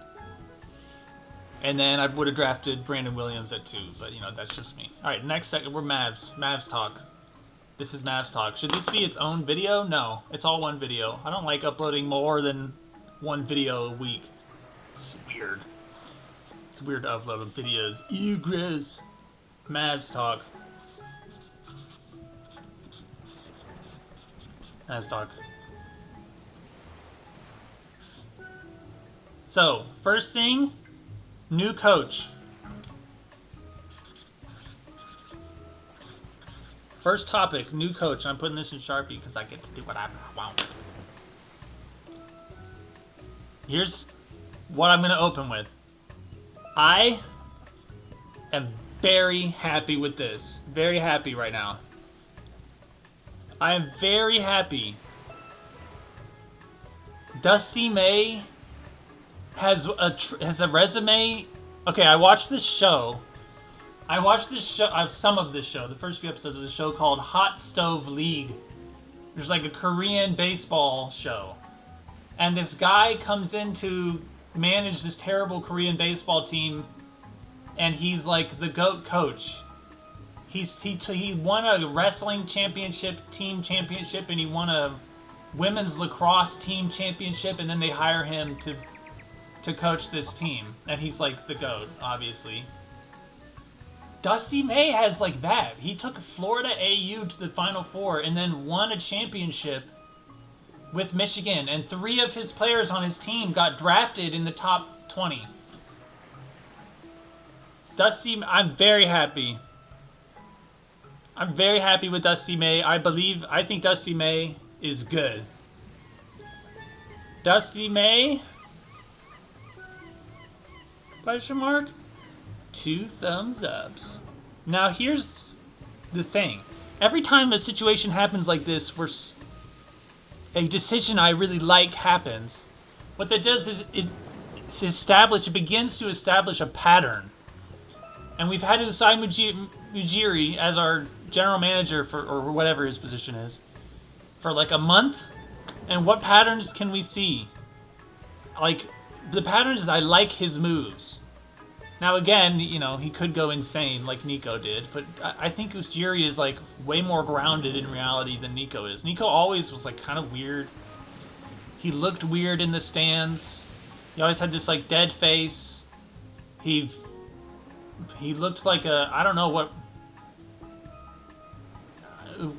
And then I would have drafted Brandon Williams at 2, but, you know, that's just me. All right, next second, we're Mavs. Mavs talk. This is Mavs talk. Should this be its own video? No, it's all one video. I don't like uploading more than one video a week. It's weird. It's weird to upload videos. Ew, Grizz. Mavs talk. Mavs talk. So, first thing, new coach. First topic, new coach. I'm putting this in Sharpie because I get to do what I want. Here's what I'm going to open with. I am very happy with this. Very happy right now. I am very happy. Dusty May has a resume. Okay, I watched this show. Some of this show, the first few episodes of the show called Hot Stove League. There's like a Korean baseball show. And this guy comes in to manage this terrible Korean baseball team, and he's like the GOAT coach. He won a wrestling team championship, and he won a women's lacrosse team championship, and then they hire him to coach this team. And he's like the GOAT, obviously. Dusty May has like that. He took Florida AU to the Final Four and then won a championship with Michigan, and 3 of his players on his team got drafted in the top 20. I'm very happy. I'm very happy with Dusty May. I think Dusty May is good. Dusty May? Question mark? 2 thumbs ups. Now here's the thing. Every time a situation happens like this where a decision I really like happens, what that does is it begins to establish a pattern. And we've had Usai Ujiri as our general manager or whatever his position is, for like a month. And what patterns can we see? Like, the pattern is I like his moves. Now again, you know, he could go insane like Nico did, but I think Ujiri is like way more grounded in reality than Nico is. Nico always was like kind of weird. He looked weird in the stands. He always had this like dead face. He looked like I don't know what.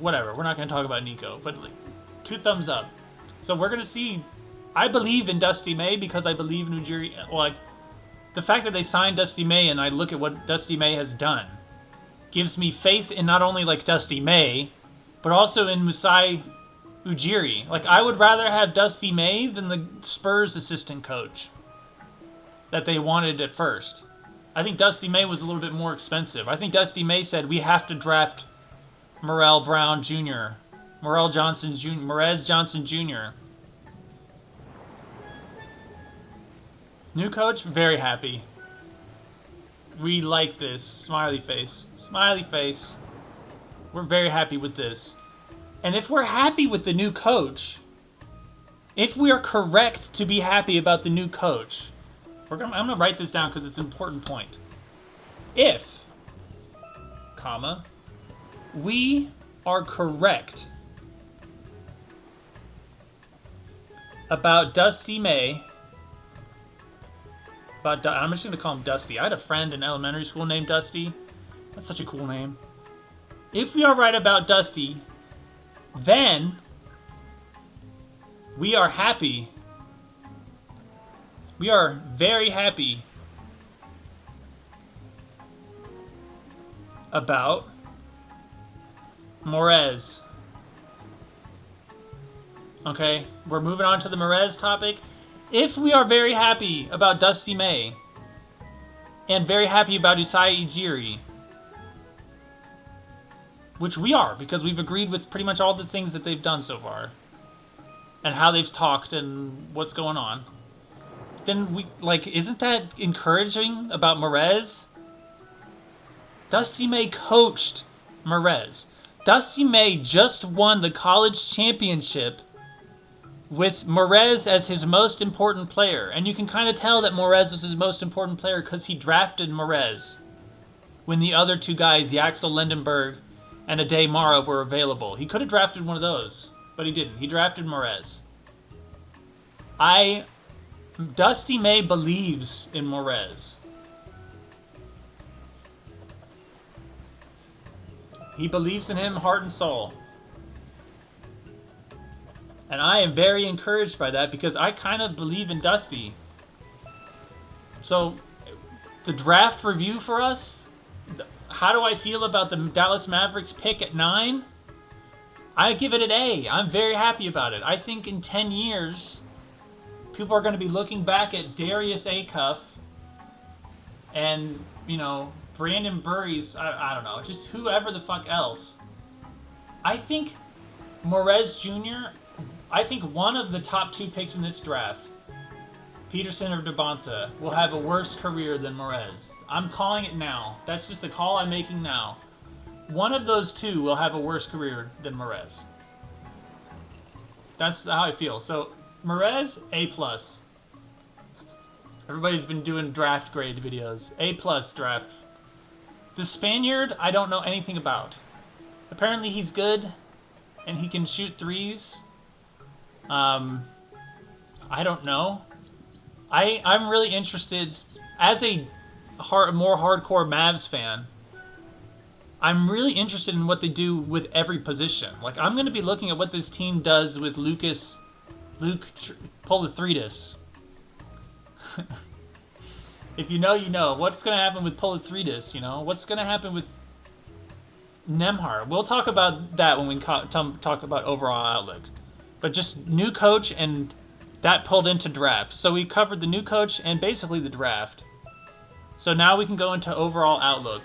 Whatever. We're not going to talk about Nico, but like, 2 thumbs up. So we're going to see. I believe in Dusty May because I believe in Ujiri. Like, the fact that they signed Dusty May and I look at what Dusty May has done gives me faith in not only like Dusty May, but also in Usai Ujiri. Like, I would rather have Dusty May than the Spurs assistant coach that they wanted at first. I think Dusty May was a little bit more expensive. I think Dusty May said we have to draft Morel Brown Jr., Morel Johnson Jr., Morez Johnson Jr. New coach, very happy. We like this. Smiley face. Smiley face. We're very happy with this. And if we're happy with the new coach, if we are correct to be happy about the new coach, I'm going to write this down because it's an important point. If, comma, we are correct about Dusty May, I'm just going to call him Dusty. I had a friend in elementary school named Dusty. That's such a cool name. If we are right about Dusty, then we are happy. We are very happy about Morez. Okay, we're moving on to the Morez topic. If we are very happy about Dusty May and very happy about Usai Ujiri, which we are because we've agreed with pretty much all the things that they've done so far and how they've talked and what's going on, then isn't that encouraging about Morez? Dusty May coached Morez. Dusty May just won the college championship with Morez as his most important player. And you can kind of tell that Morez is his most important player because he drafted Morez when the other two guys, Yaxel Lindenberg and Ade Mara, were available. He could have drafted one of those, but he didn't. He drafted Morez. Dusty May believes in Morez. He believes in him heart and soul. And I am very encouraged by that because I kind of believe in Dusty. So, the draft review for us, how do I feel about the Dallas Mavericks pick at 9? I give it an A. I'm very happy about it. I think in 10 years, people are going to be looking back at Darius Acuff and, you know, Brandon Burry's, I don't know, just whoever the fuck else. I think Morez Jr., I think one of the top 2 picks in this draft, Peterson or DeBonta, will have a worse career than Morez. I'm calling it now. That's just a call I'm making now. One of those 2 will have a worse career than Morez. That's how I feel. So, Morez, A+. Everybody's been doing draft grade videos. A+ draft. The Spaniard, I don't know anything about. Apparently he's good, and he can shoot threes. I don't know. I'm really interested, as a more hardcore Mavs fan, I'm really interested in what they do with every position. Like, I'm going to be looking at what this team does with Luke Polithridis. If you know, you know. What's going to happen with Polithridis, you know? What's going to happen with Nembhard? We'll talk about that when we talk about overall outlook. But just new coach, and that pulled into draft. So we covered the new coach and basically the draft. So now we can go into overall outlook.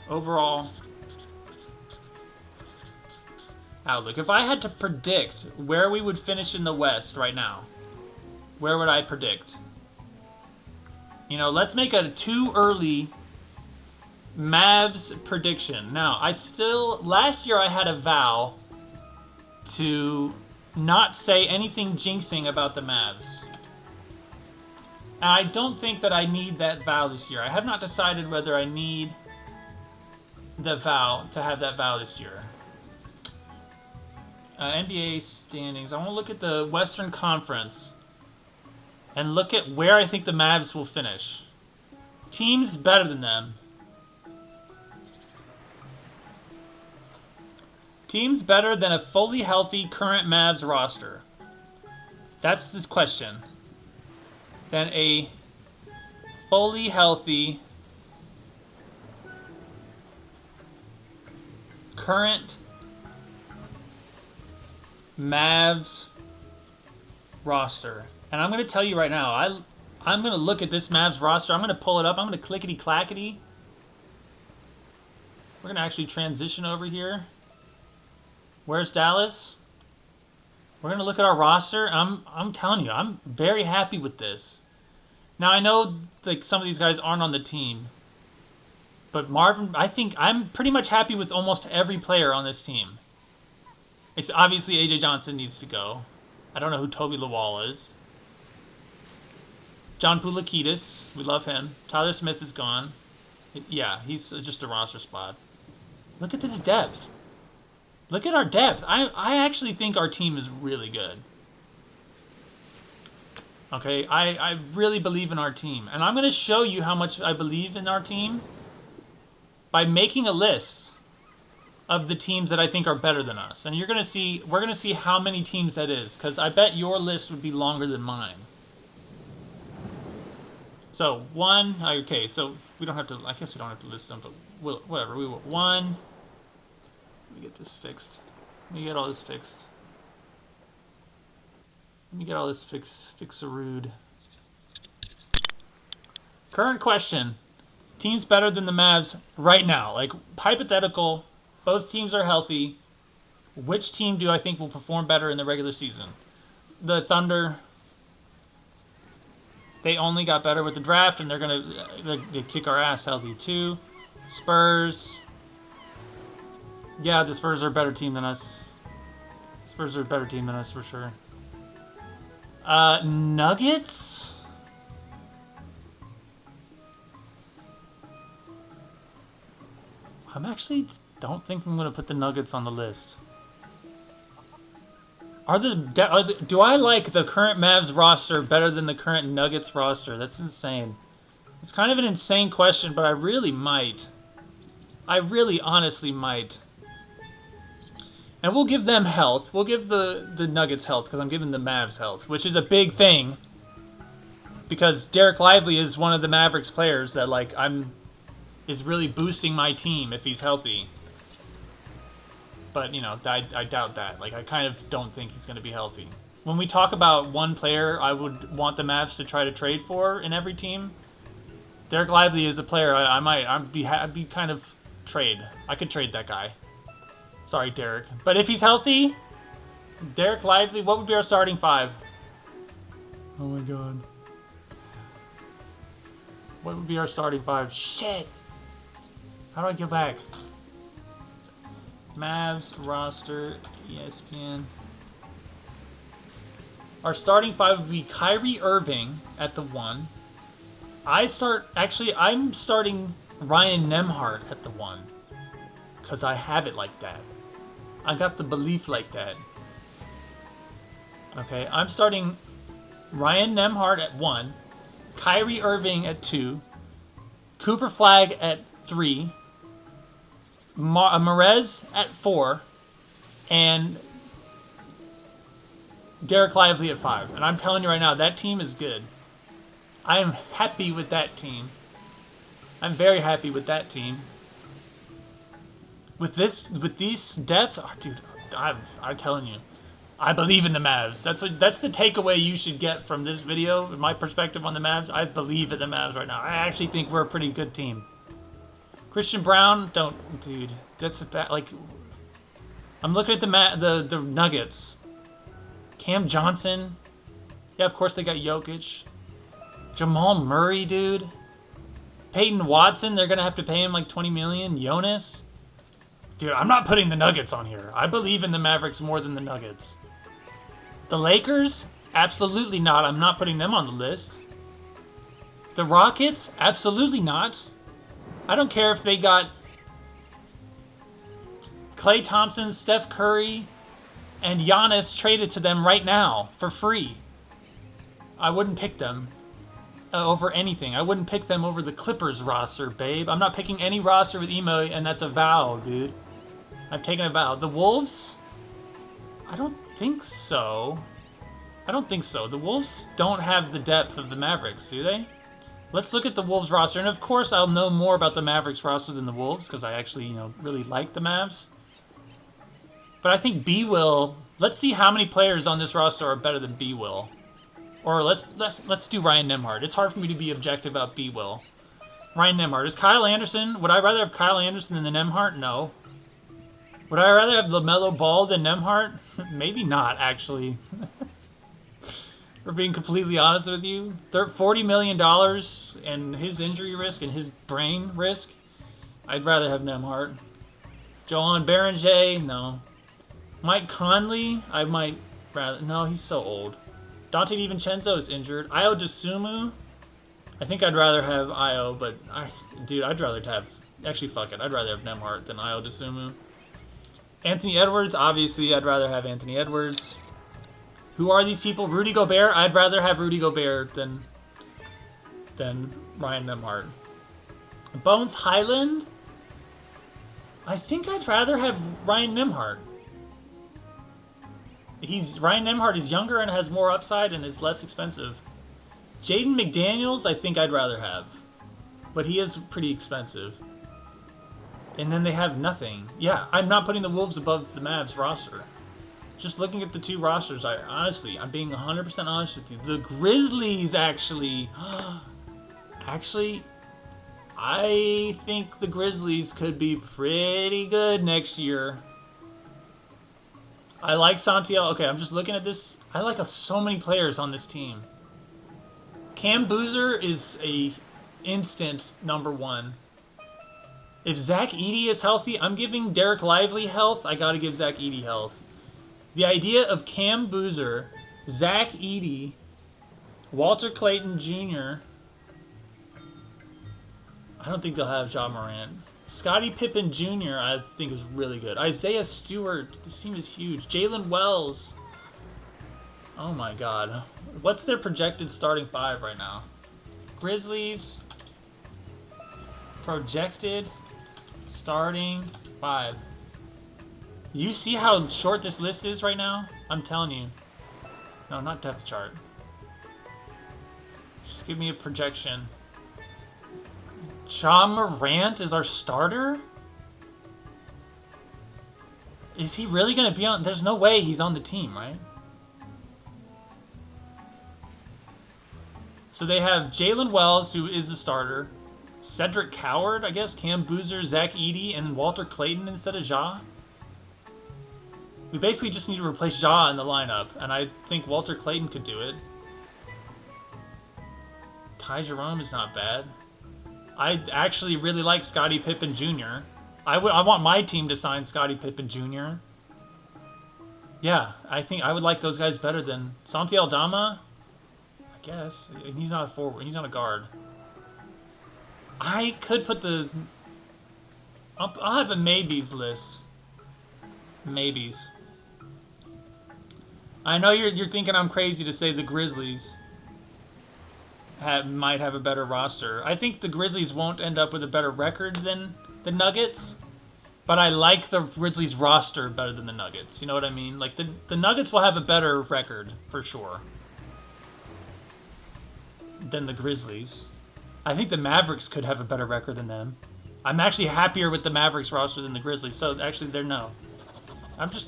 Overall outlook. If I had to predict where we would finish in the West right now, where would I predict? You know, let's make a too early Mavs prediction. Now, last year I had a vow to not say anything jinxing about the Mavs. And I don't think that I need that vow this year. I have not decided whether I need to have that vow this year. NBA standings. I want to look at the Western Conference and look at where I think the Mavs will finish. Teams better than them. Teams better than a fully healthy current Mavs roster. That's this question. Than a fully healthy current Mavs roster. And I'm going to tell you right now, I'm going to look at this Mavs roster. I'm going to pull it up. I'm going to clickety-clackety. We're going to actually transition over here. Where's Dallas? We're going to look at our roster. I'm telling you, I'm very happy with this. Now, I know like some of these guys aren't on the team. But Marvin, I think I'm pretty much happy with almost every player on this team. It's obviously AJ Johnson needs to go. I don't know who Toby Lawal is. John Poulakidis, we love him. Tyler Smith is gone. Yeah, he's just a roster spot. Look at this depth. Look at our depth. I actually think our team is really good. Okay, I really believe in our team. And I'm going to show you how much I believe in our team by making a list of the teams that I think are better than us. And we're going to see how many teams that is, because I bet your list would be longer than mine. So, okay, so we don't have to, I guess we don't have to list them, but whatever. We will, 1, let me get this fixed. Let me get all this fixed. Let me get all this fixarood. Current question. Teams better than the Mavs right now. Like, hypothetical, both teams are healthy. Which team do I think will perform better in the regular season? The Thunder. They only got better with the draft, and they're gonna kick our ass healthy too. Spurs. Yeah, the Spurs are a better team than us. Spurs are a better team than us for sure. Nuggets? I'm actually don't think I'm going to put the Nuggets on the list. Do I like the current Mavs roster better than the current Nuggets roster? That's insane. It's kind of an insane question, but I really might. I really honestly might. And we'll give them health. We'll give the Nuggets health because I'm giving the Mavs health, which is a big thing. Because Derek Lively is one of the Mavericks players that is really boosting my team if he's healthy. But, you know, I doubt that. Like, I kind of don't think he's going to be healthy. When we talk about one player I would want the Mavs to try to trade for in every team, Derek Lively is a player I'd be kind of trade. I could trade that guy. Sorry, Derek. But if he's healthy, Derek Lively, what would be our starting five? Oh my god. What would be our starting five? Shit! How do I go back? Mavs, roster, ESPN. Our starting five would be Kyrie Irving at the 1. I'm starting Ryan Nembhard at the 1. Because I have it like that. I got the belief like that. Okay, I'm starting Ryan Nembhard at 1. Kyrie Irving at 2. Cooper Flagg at 3. Merez at 4. And Derek Lively at 5. And I'm telling you right now, that team is good. I am happy with that team. I'm very happy with that team. With these depth, oh, dude, I'm telling you, I believe in the Mavs. That's the takeaway you should get from this video. My perspective on the Mavs, I believe in the Mavs right now. I actually think we're a pretty good team. Christian Brown, dude, that's bad. Like, I'm looking at the Nuggets. Cam Johnson, yeah, of course they got Jokic. Jamal Murray, dude. Peyton Watson, they're gonna have to pay him like $20 million. Giannis. Dude, I'm not putting the Nuggets on here. I believe in the Mavericks more than the Nuggets. The Lakers? Absolutely not. I'm not putting them on the list. The Rockets? Absolutely not. I don't care if they got Klay Thompson, Steph Curry, and Giannis traded to them right now for free. I wouldn't pick them over anything. I wouldn't pick them over the Clippers roster, babe. I'm not picking any roster with Emo, and that's a vow, dude. I've taken a vow. The Wolves? I don't think so. I don't think so. The Wolves don't have the depth of the Mavericks, do they? Let's look at the Wolves roster. And of course, I'll know more about the Mavericks roster than the Wolves because I actually, really like the Mavs. But I think B-Will... Let's see how many players on this roster are better than B-Will. Or let's do Ryan Nembhard. It's hard for me to be objective about B-Will. Ryan Nembhard. Is Kyle Anderson... Would I rather have Kyle Anderson than Nembhard? No. Would I rather have Lamelo Ball than Nembhard? Maybe not, actually. For being completely honest with you. $40 million and his injury risk and his brain risk. I'd rather have Nembhard. Joan Berenger? No. Mike Conley? I might rather... No, he's so old. Dante DiVincenzo is injured. Io DeSumo? I think I'd rather have Io, but... Dude, I'd rather have... Actually, fuck it. I'd rather have Nembhard than Io DeSumo. Anthony Edwards? Obviously, I'd rather have Anthony Edwards. Who are these people? Rudy Gobert? I'd rather have Rudy Gobert than Ryan Nembhard. Bones Highland? I think I'd rather have Ryan Nembhard. Ryan Nembhard is younger and has more upside and is less expensive. Jaden McDaniels, I think I'd rather have. But he is pretty expensive. And then they have nothing. Yeah, I'm not putting the Wolves above the Mavs roster. Just looking at the two rosters, I'm being 100% honest with you. The Grizzlies, actually... Actually, I think the Grizzlies could be pretty good next year. I like Santiago. Okay, I'm just looking at this. I like so many players on this team. Cam Boozer is a instant number 1. If Zach Edey is healthy, I'm giving Derek Lively health. I gotta give Zach Edey health. The idea of Cam Boozer, Zach Edey, Walter Clayton Jr. I don't think they'll have Ja Morant. Scottie Pippen Jr. I think is really good. Isaiah Stewart. This team is huge. Jalen Wells. Oh my god. What's their projected starting five right now? Grizzlies. Projected starting five. You see how short this list is right now? I'm telling you. No, not depth chart. Just give me a projection. Ja Morant is our starter? Is he really going to be on? There's no way he's on the team, right? So they have Jalen Wells, who is the starter. Cedric Coward, I guess. Cam Boozer, Zach Edey, and Walter Clayton instead of Ja. We basically just need to replace Ja in the lineup, and I think Walter Clayton could do it. Ty Jerome is not bad. I actually really like Scottie Pippen Jr. I want my team to sign Scottie Pippen Jr. Yeah, I think I would like those guys better than Santi Aldama. I guess. He's not a forward. He's not a guard. I could put the... I'll have a maybes list. Maybes. I know you're thinking I'm crazy to say the Grizzlies might have a better roster. I think the Grizzlies won't end up with a better record than the Nuggets, but I like the Grizzlies roster better than the Nuggets. You know what I mean? Like the Nuggets will have a better record for sure than the Grizzlies. I think the Mavericks could have a better record than them. I'm actually happier with the Mavericks roster than the Grizzlies, so actually they're no.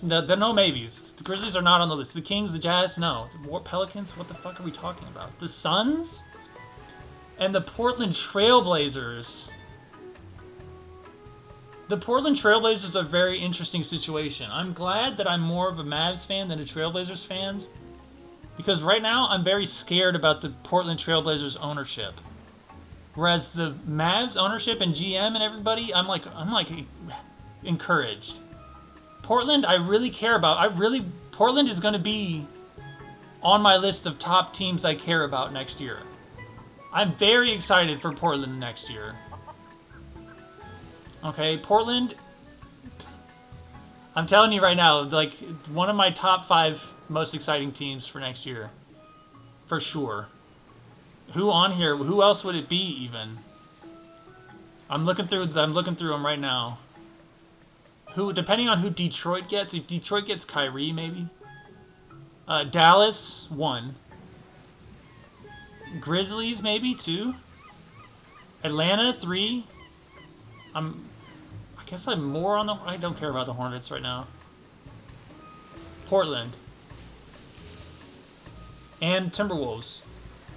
They're no maybes. The Grizzlies are not on the list. The Kings, the Jazz, no. The Pelicans, what the fuck are we talking about? The Suns and the Portland Trailblazers. The Portland Trailblazers are a very interesting situation. I'm glad that I'm more of a Mavs fan than a Trailblazers fan, because right now I'm very scared about the Portland Trailblazers ownership. Whereas the Mavs ownership and GM and everybody, I'm like encouraged. Portland, I really care about. Portland is going to be on my list of top teams I care about next year. I'm very excited for Portland next year. Okay, Portland, I'm telling you right now, like, one of my top 5 most exciting teams for next year. For sure. Who on here? Who else would it be even? I'm looking through them right now. Who, depending on who Detroit gets, if Detroit gets Kyrie, maybe. Dallas, 1. Grizzlies, maybe 2. Atlanta, 3. I guess I'm more on the... I don't care about the Hornets right now. Portland. And Timberwolves.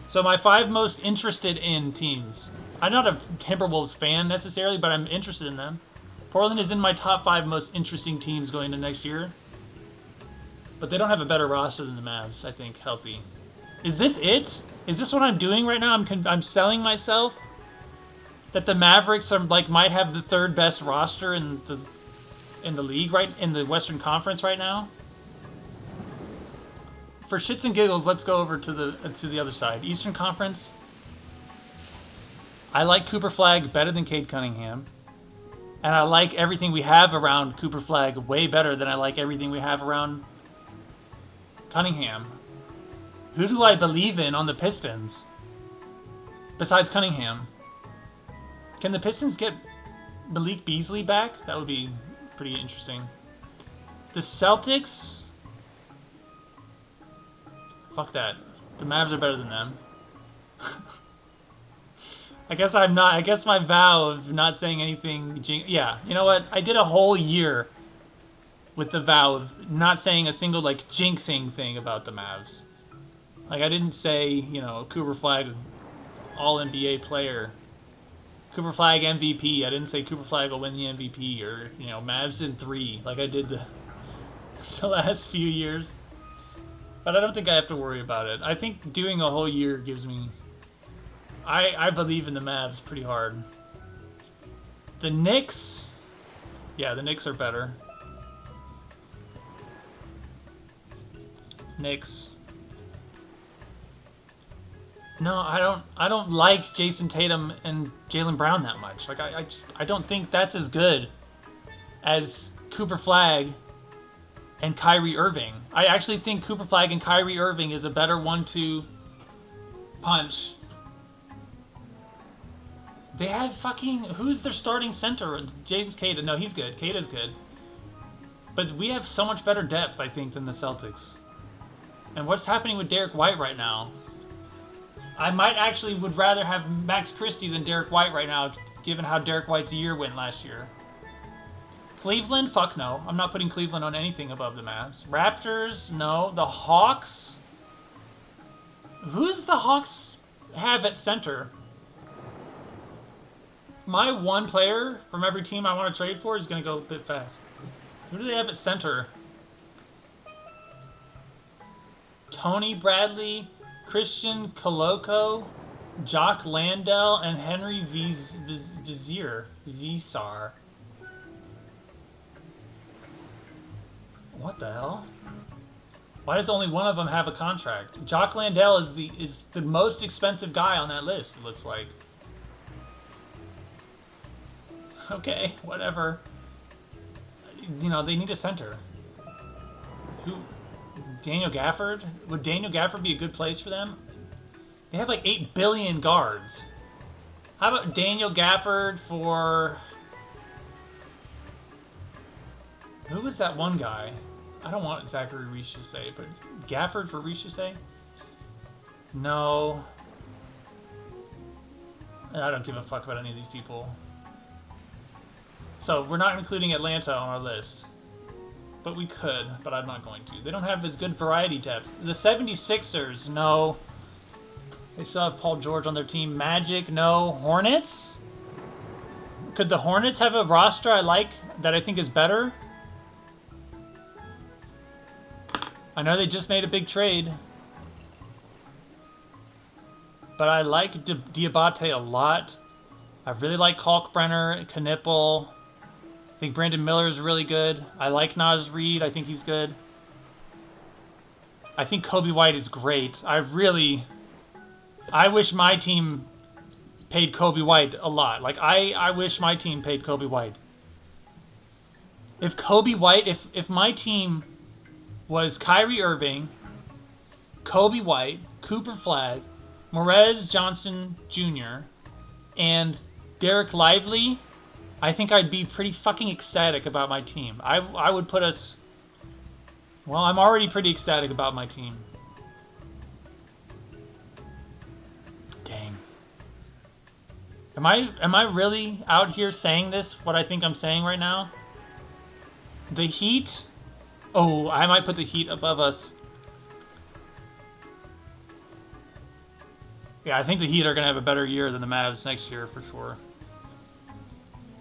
So my 5 most interested in teams. I'm not a Timberwolves fan necessarily, but I'm interested in them. Portland is in my top 5 most interesting teams going into next year. But they don't have a better roster than the Mavs, I think, healthy. Is this it? Is this what I'm doing right now? I'm selling myself that the Mavericks are might have the 3rd best roster in the league, right, in the Western Conference right now. For shits and giggles, let's go over to the other side. Eastern Conference. I like Cooper Flagg better than Cade Cunningham. And I like everything we have around Cooper Flagg way better than I like everything we have around Cunningham. Who do I believe in on the Pistons? Besides Cunningham. Can the Pistons get Malik Beasley back? That would be pretty interesting. The Celtics? Fuck that. The Mavs are better than them. I guess I'm not. I guess my vow of not saying anything. Yeah, you know what? I did a whole year with the vow of not saying a single jinxing thing about the Mavs. Like I didn't say, Cooper Flagg, All NBA player, Cooper Flagg MVP. I didn't say Cooper Flagg will win the MVP or Mavs in 3 like I did the last few years. But I don't think I have to worry about it. I think doing a whole year gives me... I believe in the Mavs pretty hard. The Knicks... Yeah, the Knicks are better. Knicks. No, I don't like Jason Tatum and Jaylen Brown that much. Like I don't think that's as good as Cooper Flagg and Kyrie Irving. I actually think Cooper Flagg and Kyrie Irving is a better 1-2 punch. They have fucking... Who's their starting center? James Queta. No, he's good. Queta's good. But we have so much better depth, I think, than the Celtics. And what's happening with Derek White right now? I might actually would rather have Max Christie than Derek White right now, given how Derek White's year went last year. Cleveland? Fuck no. I'm not putting Cleveland on anything above the Mavs. Raptors? No. The Hawks? Who's the Hawks have at center? My one player from every team I want to trade for is going to go a bit fast. Who do they have at center? Tony Bradley, Christian Koloko, Jock Landale, and Henry Visar. What the hell? Why does only one of them have a contract? Jock Landale is the most expensive guy on that list, it looks like. Okay, whatever. You know, they need a center. Who? Daniel Gafford? Would Daniel Gafford be a good place for them? They have like 8 billion guards. How about Daniel Gafford for... Who was that one guy? I don't want Zachary Richese, but Gafford for Richese? No. I don't give a fuck about any of these people. So, we're not including Atlanta on our list. But we could, but I'm not going to. They don't have as good variety depth. The 76ers, no. They still have Paul George on their team. Magic, no. Hornets? Could the Hornets have a roster I like that I think is better? I know they just made a big trade. But I like Diabate a lot. I really like Kalkbrenner, Knipple. I think Brandon Miller is really good. I like Naz Reid. I think he's good. I think Kobe White is great. I wish my team paid Kobe White a lot. Like, I wish my team paid Kobe White. If Kobe White, if my team was Kyrie Irving, Kobe White, Cooper Flagg, Morez Johnson Jr., and Derek Lively, I think I'd be pretty fucking ecstatic about my team. I would put us... Well, I'm already pretty ecstatic about my team. Dang. Am I really out here saying this, what I think I'm saying right now? The Heat... Oh, I might put the Heat above us. Yeah, I think the Heat are going to have a better year than the Mavs next year, for sure.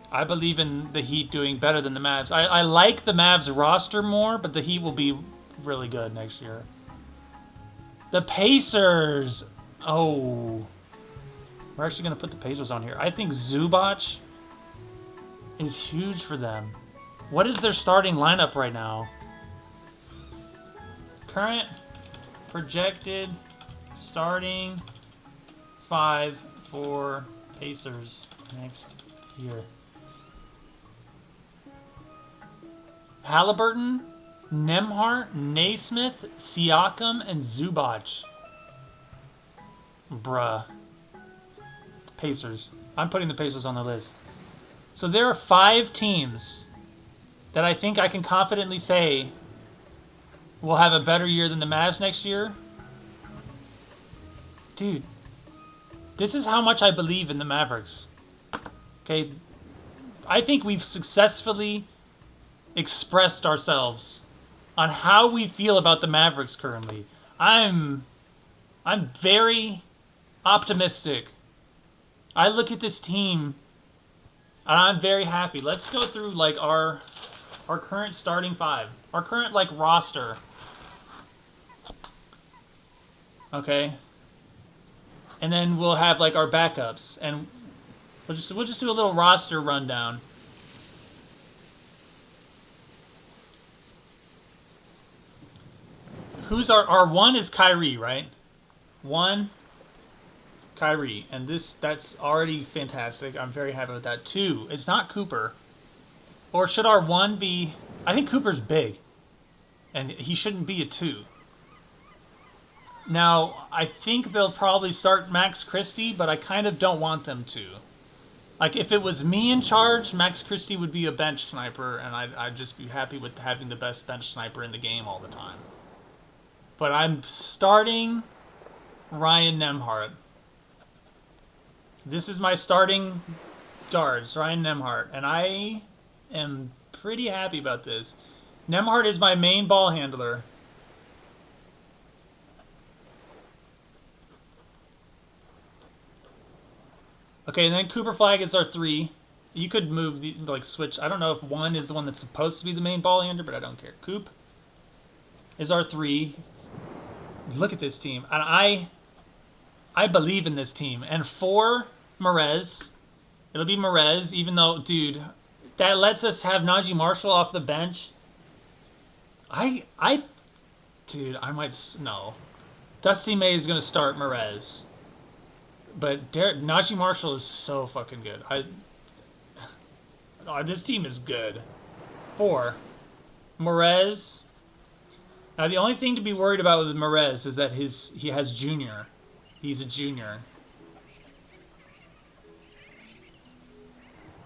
I believe in the Heat doing better than the Mavs. I like the Mavs roster more, but the Heat will be really good next year. The Pacers! Oh. We're actually going to put the Pacers on here. I think Zubac is huge for them. What is their starting lineup right now? Current projected starting 5 for Pacers next year. Halliburton, Nembhard, Naismith, Siakam, and Zubac. Bruh. Pacers. I'm putting the Pacers on the list. So there are 5 teams that I think I can confidently say will have a better year than the Mavs next year. Dude, this is how much I believe in the Mavericks. Okay, I think we've successfully expressed ourselves on how we feel about the Mavericks currently. I'm very optimistic. I look at this team and I'm very happy. Let's go through like our current starting 5, our current like roster. Okay. And then we'll have like our backups, and we'll just do a little roster rundown. Who's our one is Kyrie, right? One, Kyrie. And that's already fantastic. I'm very happy with that. Two, it's not Cooper. Or should our one be... I think Cooper's big. And he shouldn't be a two. Now, I think they'll probably start Max Christie, but I kind of don't want them to. Like, if it was me in charge, Max Christie would be a bench sniper, and I'd just be happy with having the best bench sniper in the game all the time. But I'm starting Ryan Nembhard. This is my starting guards, Ryan Nembhard, and I am pretty happy about this. Nembhard is my main ball handler. Okay, and then Cooper Flag is our 3. You could move the switch. I don't know if 1 is the one that's supposed to be the main ball handler, but I don't care. Coop is our 3. Look at this team, and I believe in this team. And 4, Merez. It'll be Merez, even though, dude, that lets us have Najee Marshall off the bench. Dude, I might no. Dusty May is gonna start Merez. But Najee Marshall is so fucking good. This team is good. 4, Merez. Now the only thing to be worried about with Merez is that he has junior. He's a junior,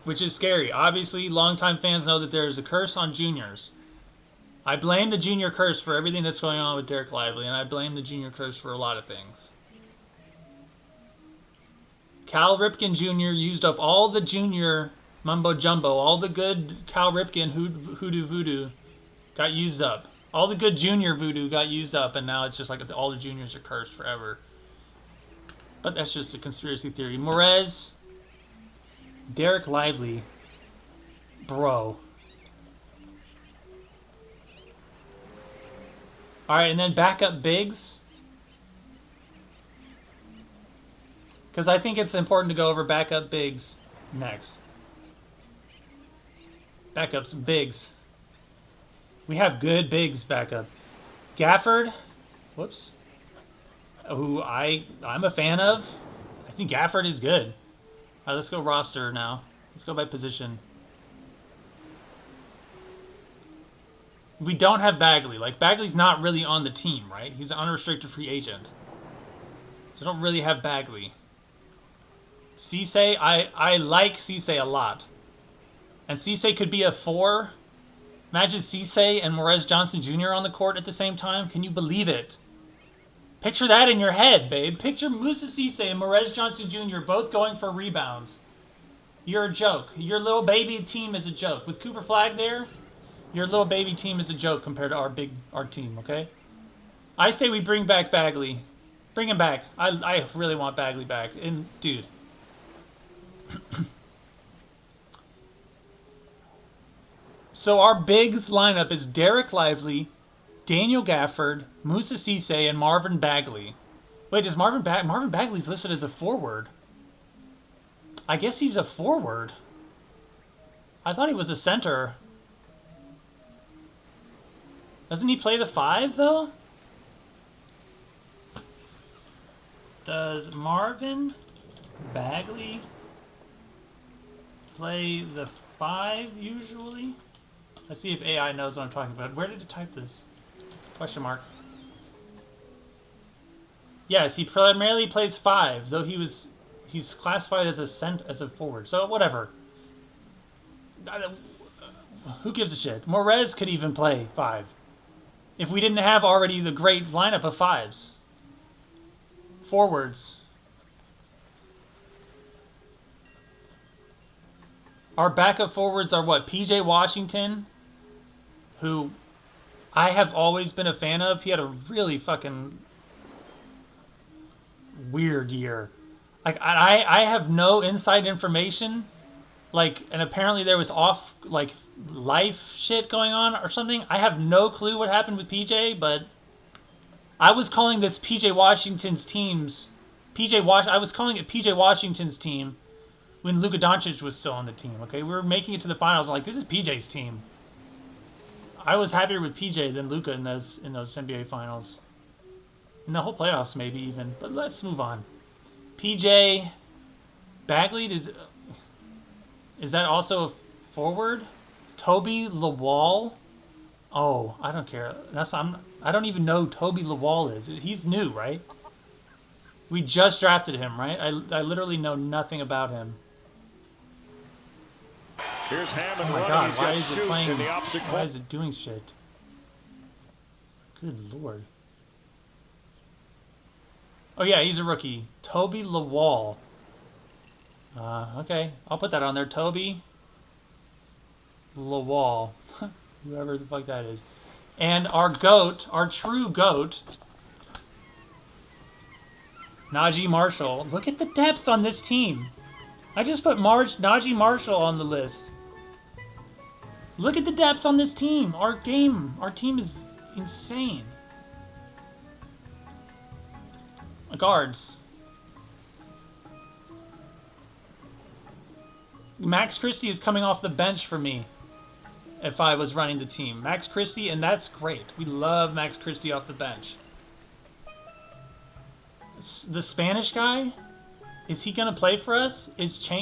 which is scary. Obviously, longtime fans know that there is a curse on juniors. I blame the junior curse for everything that's going on with Derek Lively, and I blame the junior curse for a lot of things. Cal Ripken Jr. used up all the junior mumbo-jumbo. All the good Cal Ripken hoodoo voodoo got used up. All the good junior voodoo got used up, and now it's just like all the juniors are cursed forever. But that's just a conspiracy theory. Merez, Derek Lively, bro. All right, and then backup bigs. Because I think it's important to go over backup bigs next. Backups, bigs. We have good bigs backup. Gafford, whoops, who I'm a fan of. I think Gafford is good. All right, let's go roster now. Let's go by position. We don't have Bagley. Like, Bagley's not really on the team, right? He's an unrestricted free agent. So I don't really have Bagley. Cisse, I like Cisse a lot. And Cisse could be a 4. Imagine Cisse and Morez Johnson Jr. on the court at the same time. Can you believe it? Picture that in your head, babe. Picture Musa Cisse and Morez Johnson Jr. both going for rebounds. You're a joke. Your little baby team is a joke. With Cooper Flag there, your little baby team is a joke compared to our team, okay? I say we bring back Bagley. Bring him back. I really want Bagley back. And, dude. So our bigs lineup is Derek Lively, Daniel Gafford, Musa Cisse, and Marvin Bagley. Wait, is Marvin Bagley's listed as a forward? I guess he's a forward. I thought he was a center. Doesn't he play the 5 though? Does Marvin Bagley play the 5 usually? Let's see if AI knows what I'm talking about. Where did it type this? Question mark. Yes, he primarily plays 5, though he's classified as a forward. So whatever. Who gives a shit? Morez could even play 5 if we didn't have already the great lineup of 5s. Forwards. Our backup forwards are what? PJ Washington, who I have always been a fan of. He had a really fucking weird year. Like, I have no inside information. Like, and apparently there was life shit going on or something. I have no clue what happened with PJ, but I was calling this PJ Washington's teams. I was calling it PJ Washington's team when Luka Doncic was still on the team, okay? We were making it to the finals. I'm like, this is PJ's team. I was happier with PJ than Luka in those NBA finals. In the whole playoffs, maybe even. But let's move on. PJ Bagley is that also a forward? Toby Lawal? Oh, I don't care. I don't even know who Toby Lawal is. He's new, right? We just drafted him, right? I literally know nothing about him. Here's Hammond oh my running. God, He's why got is it shoot playing? in the opposite Why corner. is it doing shit? Good lord. Oh yeah, he's a rookie. Toby Lawal. Okay, I'll put that on there. Toby Lawal. Whoever the fuck that is. And our GOAT, our true GOAT, Najee Marshall. Look at the depth on this team. I just put Najee Marshall on the list. Look at the depth on this team. Our team is insane. Guards. Max Christie is coming off the bench for me if I was running the team. Max Christie, and that's great. We love Max Christie off the bench. The Spanish guy? Is he going to play for us?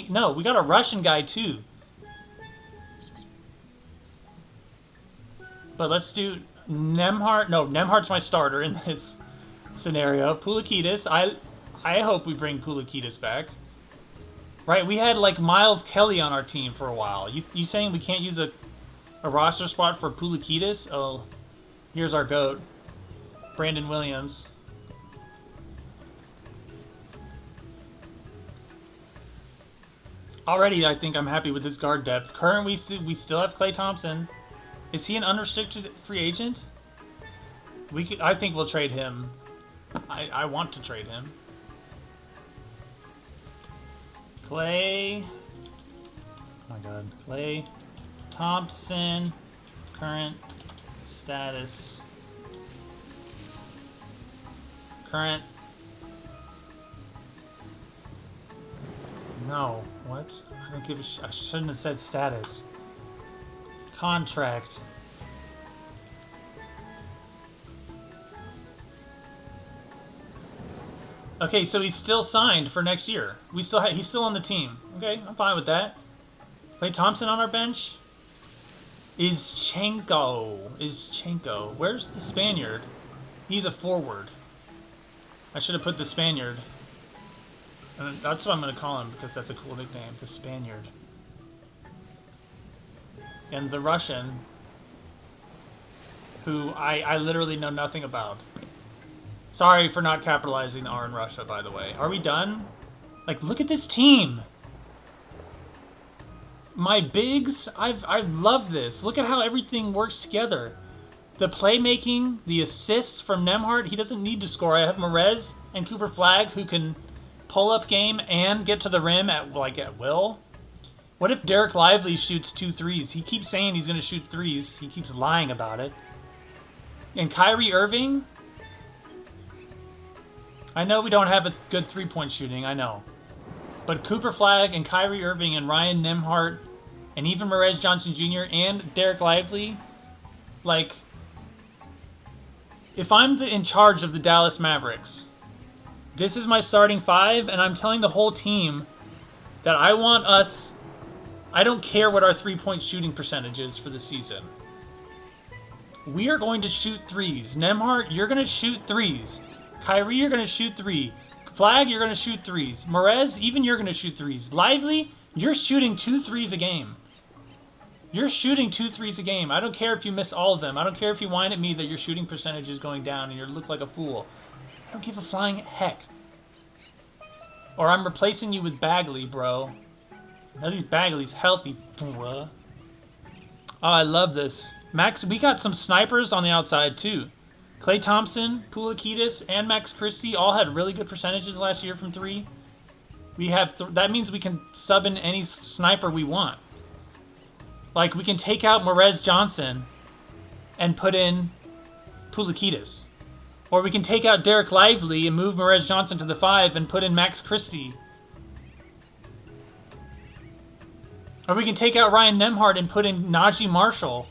No, we got a Russian guy too. But let's do Nemhart. No, Nemhart's my starter in this scenario. Poulikitis. I hope we bring Poulikitis back. Right, we had like Miles Kelly on our team for a while. You saying we can't use a roster spot for Poulikitis? Oh, here's our GOAT. Brandon Williams. Already, I think I'm happy with this guard depth. Currently, we still have Klay Thompson. Is he an unrestricted free agent? I think we'll trade him. I want to trade him. Klay. Oh my God. Klay Thompson. Current status. Current. No. What? I don't give a I shouldn't have said status. Contract. Okay, so he's still signed for next year. He's still on the team. Okay, I'm fine with that. Klay Thompson on our bench. Is Chenko. Where's the Spaniard? He's a forward. I should have put the Spaniard. And that's what I'm going to call him because that's a cool nickname. The Spaniard. And the Russian, who I literally know nothing about. Sorry for not capitalizing the R in Russia, by the way. Are we done? Like, look at this team. My bigs, I love this. Look at how everything works together. The playmaking, the assists from Nemhart, he doesn't need to score. I have Merez and Cooper Flagg who can pull up game and get to the rim at will. What if Derek Lively shoots 2 threes? He keeps saying he's going to shoot threes. He keeps lying about it. And Kyrie Irving, I know we don't have a good three-point shooting, I know. But Cooper Flagg and Kyrie Irving and Ryan Nembhard and even Merez Johnson Jr. and Derek Lively, like, if I'm in charge of the Dallas Mavericks, this is my starting 5, and I'm telling the whole team that I want us, I don't care what our three-point shooting percentage is for the season. We are going to shoot threes. Nembhard, you're going to shoot threes. Kyrie, you're going to shoot 3. Flag, you're going to shoot threes. Merez, even you're going to shoot threes. Lively, you're shooting 2 threes a game. You're shooting 2 threes a game. I don't care if you miss all of them. I don't care if you whine at me that your shooting percentage is going down and you look like a fool. I don't give a flying heck. Or I'm replacing you with Bagley, bro. Now these Bagley's healthy, bro. Oh, I love this. Max, we got some snipers on the outside too. Klay Thompson, Poulikitis, and Max Christie all had really good percentages last year from 3. We have that means we can sub in any sniper we want. Like, we can take out Merez Johnson and put in Poulikitis. Or we can take out Derek Lively and move Merez Johnson to the 5 and put in Max Christie. Or we can take out Ryan Nembhard and put in Najee Marshall.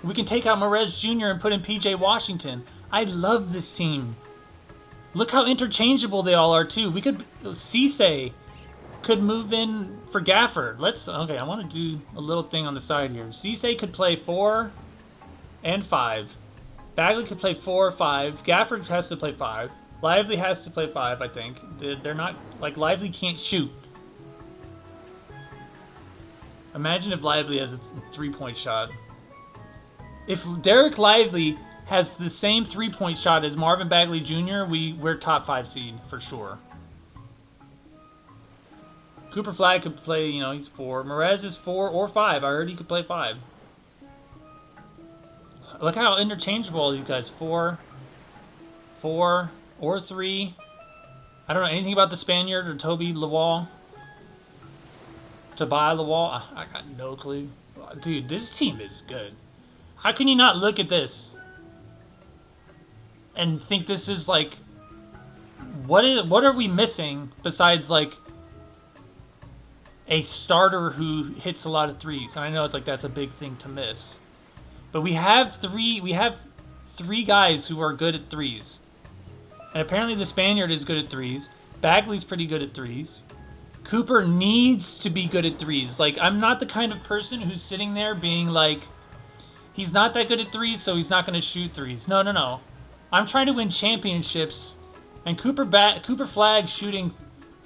We can take out Merez Jr. and put in PJ Washington. I love this team. Look how interchangeable they all are, too. We could... Cisse could move in for Gafford. Okay, I want to do a little thing on the side here. Cisse could play 4 and 5. Bagley could play 4 or 5. Gafford has to play 5. Lively has to play 5, I think. They're not... Like, Lively can't shoot. Imagine if Lively has a 3-point shot. If Derek Lively has the same 3-point shot as Marvin Bagley Jr., we're top 5 seed for sure. Cooper Flagg could play, he's 4. Merez is 4 or 5. I heard he could play 5. Look how interchangeable all these guys. 4 or 3. I don't know anything about the Spaniard or Toby Lawal. Tobias Lawal. I got no clue. Dude, this team is good. How can you not look at this and think this is like, what are we missing besides like a starter who hits a lot of threes? And I know it's like that's a big thing to miss, but we have three guys who are good at threes, and apparently the Spaniard is good at threes. Bagley's pretty good at threes. Cooper needs to be good at threes. Like, I'm not the kind of person who's sitting there being like, he's not that good at threes, so he's not going to shoot threes. No. I'm trying to win championships, and Cooper Flagg shooting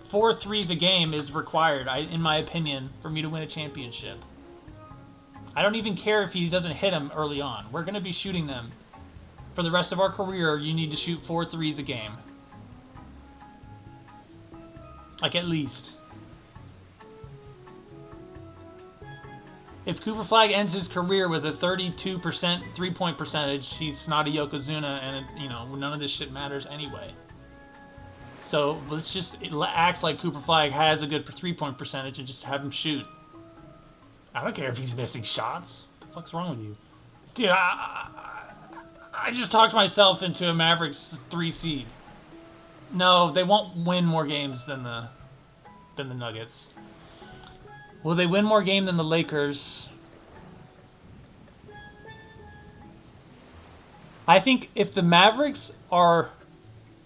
4 threes a game is required, in my opinion, for me to win a championship. I don't even care if he doesn't hit them early on. We're going to be shooting them. For the rest of our career, you need to shoot 4 threes a game. Like, at least. If Cooper Flagg ends his career with a 32% 3-point percentage, he's not a Yokozuna, and, none of this shit matters anyway. So, let's just act like Cooper Flagg has a good 3-point percentage and just have him shoot. I don't care if he's missing shots. What the fuck's wrong with you? Dude, I just talked myself into a Mavericks 3 seed. No, they won't win more games than the Nuggets. Will they win more game than the Lakers? I think if the Mavericks are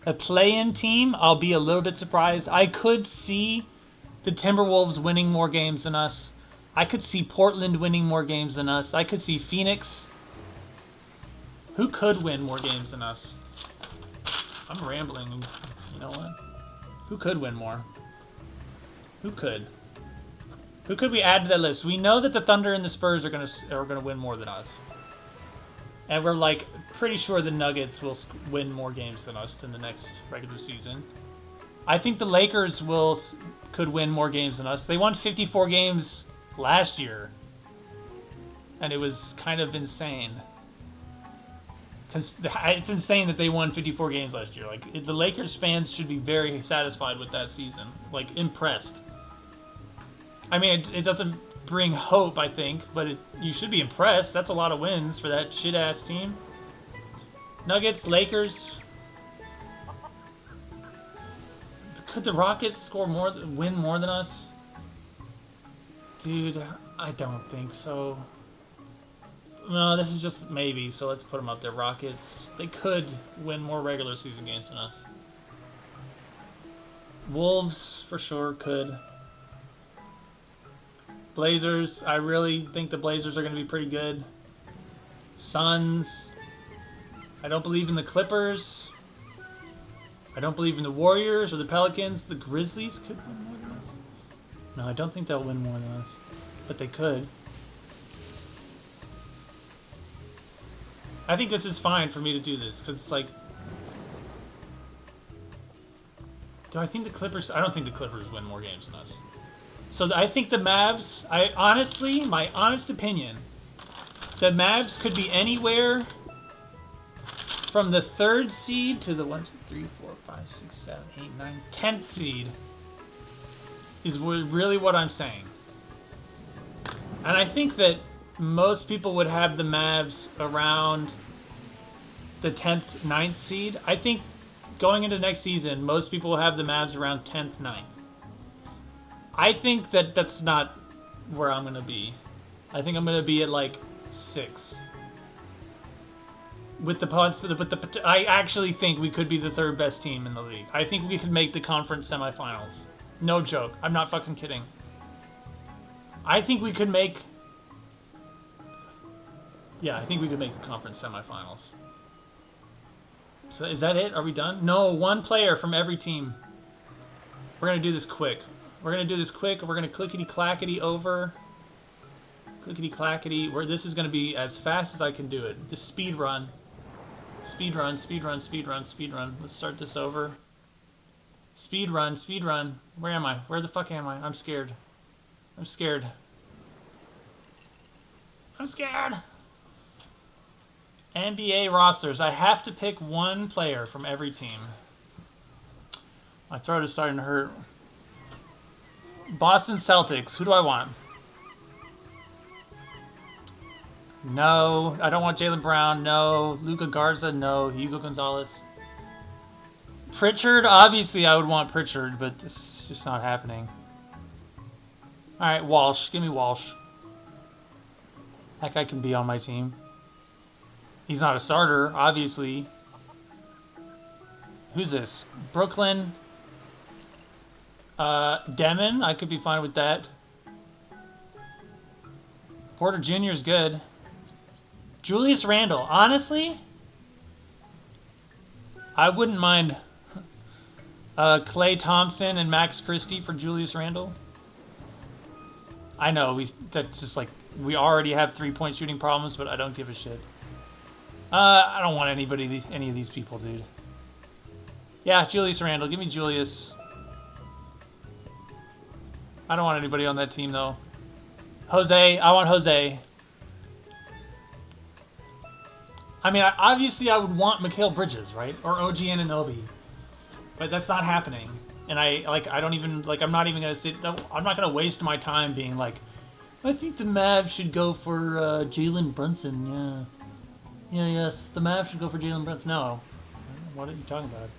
a play-in team, I'll be a little bit surprised. I could see the Timberwolves winning more games than us. I could see Portland winning more games than us. I could see Phoenix. Who could win more games than us? I'm rambling. You know what? Who could win more? Who could? Who could we add to that list? We know that the Thunder and the Spurs are gonna win more than us, and we're like pretty sure the Nuggets will win more games than us in the next regular season. I think the Lakers could win more games than us. They won 54 games last year, and it was kind of insane. It's insane that they won 54 games last year. Like, the Lakers fans should be very satisfied with that season. Like, impressed. I mean, it doesn't bring hope, I think, but you should be impressed. That's a lot of wins for that shit-ass team. Nuggets, Lakers. Could the Rockets win more than us? Dude, I don't think so. No, this is just maybe, so let's put them up there. Rockets. They could win more regular season games than us. Wolves, for sure, could. Blazers, I really think the Blazers are going to be pretty good. Suns. I don't believe in the Clippers. I don't believe in the Warriors or the Pelicans. The Grizzlies could win more than us. No, I don't think they'll win more than us. But they could. I think this is fine for me to do this, because it's like... Do I think the Clippers... I don't think the Clippers win more games than us. So I think the Mavs... my honest opinion, the Mavs could be anywhere from the 3rd seed to the 1, 2, 3, 4, 5, 6, 7, 8, 9, 10th seed is really what I'm saying. And I think that most people would have the Mavs around the 10th, 9th seed. I think going into next season, most people will have the Mavs around 10th, 9th. I think that's not where I'm going to be. I think I'm going to be at like 6. I actually think we could be the third best team in the league. I think we could make the conference semifinals. No joke. I'm not fucking kidding. I think we could make... Yeah, I think we could make the conference semifinals. So is that it? Are we done? No, one player from every team. We're going to do this quick. We're going to do this quick. We're going to clickety-clackety over. Clickety-clackety. This is going to be as fast as I can do it. The speed run. Speed run, speed run, speed run, speed run. Let's start this over. Speed run, speed run. Where am I? Where the fuck am I? I'm scared. I'm scared. I'm scared. NBA rosters. I have to pick one player from every team. My throat is starting to hurt. Boston Celtics. Who do I want? No. I don't want Jaylen Brown. No. Luka Garza. No. Hugo Gonzalez. Pritchard. Obviously, I would want Pritchard, but this is just not happening. All right, Walsh. Give me Walsh. That guy can be on my team. He's not a starter, obviously. Who's this? Brooklyn. Demon. I could be fine with that. Porter Jr. is good. Julius Randle. Honestly, I wouldn't mind Klay Thompson and Max Christie for Julius Randle. I know, that's just like, we already have three-point shooting problems, but I don't give a shit. I don't want any of these people, dude. Yeah, Julius Randle. Give me Julius. I don't want anybody on that team, though. Jose. I want Jose. I mean, obviously I would want Mikal Bridges, right? Or OG Anunoby. But that's not happening. And I'm not even going to I'm not going to waste my time being like, I think the Mavs should go for Jalen Brunson, yeah. Yeah, yes, the Mavs should go for Jalen Brunson. No. What are you talking about?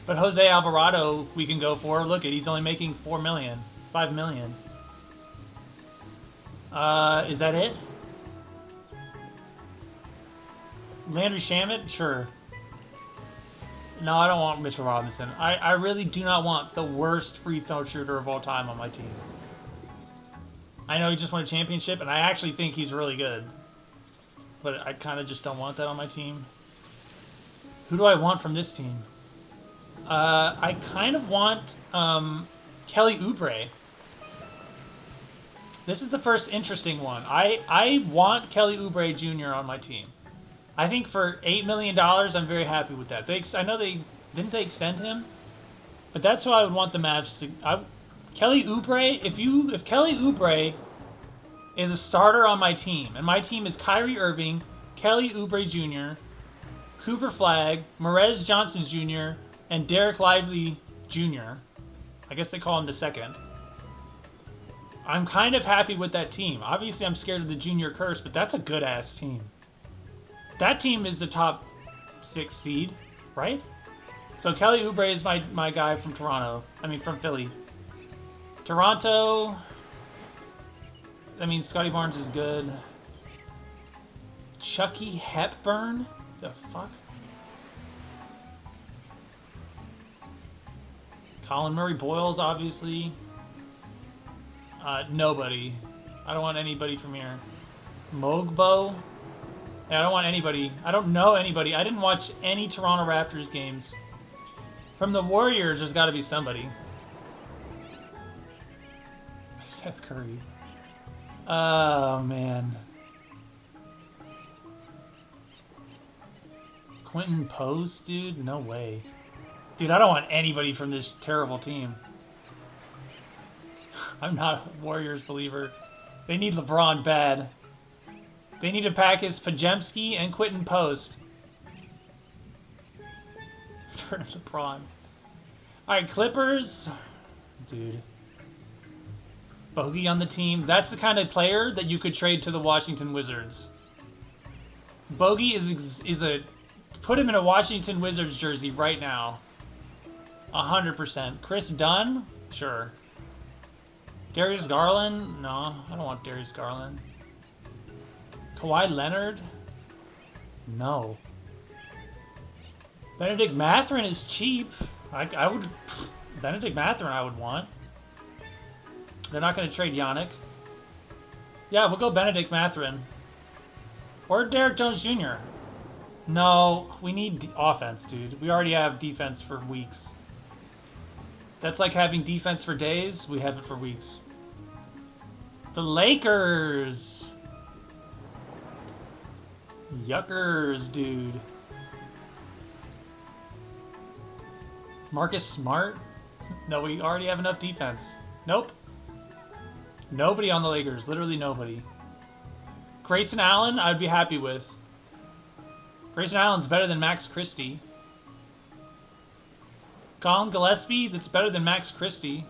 But Jose Alvarado we can go for. Look, he's only making $4 million. $5 million. Is that it? Landry Shamet? Sure. No, I don't want Mitchell Robinson. I really do not want the worst free throw shooter of all time on my team. I know he just won a championship, and I actually think he's really good. But I kind of just don't want that on my team. Who do I want from this team? I kind of want Kelly Oubre. This is the first interesting one. I want Kelly Oubre Jr. on my team. I think for $8 million, I'm very happy with that. I know didn't they extend him? But that's who I would want the Mavs to. Kelly Oubre. If Kelly Oubre is a starter on my team, and my team is Kyrie Irving, Kelly Oubre Jr., Cooper Flagg, Morez Johnson Jr., and Derek Lively Jr. I guess they call him the second. I'm kind of happy with that team. Obviously, I'm scared of the junior curse, but that's a good-ass team. That team is the top 6 seed, right? So Kelly Oubre is my guy from Toronto. I mean, from Philly. Toronto. I mean, Scotty Barnes is good. Chucky Hepburn? The fuck? Colin Murray Boyles, obviously. Nobody. I don't want anybody from here. Mogbo? Yeah, I don't want anybody. I don't know anybody. I didn't watch any Toronto Raptors games. From the Warriors, there's got to be somebody. Seth Curry. Oh, man. Quentin Post, dude? No way. Dude, I don't want anybody from this terrible team. I'm not a Warriors believer. They need LeBron bad. They need to package Pajemski and Quentin Post. For LeBron. Alright, Clippers. Dude. Bogey on the team. That's the kind of player that you could trade to the Washington Wizards. Bogey is a... Put him in a Washington Wizards jersey right now. 100%. Chris Dunn? Sure. Darius Garland? No, I don't want Darius Garland. Kawhi Leonard? No. Benedict Mathurin is cheap. I would... Benedict Mathurin I would want. They're not going to trade Yannick. Yeah, we'll go Benedict Mathurin. Or Derek Jones Jr. No, we need offense, dude. We already have defense for weeks. That's like having defense for days. We have it for weeks. The Lakers. Yuckers, dude. Marcus Smart? No, we already have enough defense. Nope. Nobody on the Lakers. Literally nobody. Grayson Allen, I'd be happy with. Grayson Allen's better than Max Christie. Colin Gillespie, that's better than Max Christie.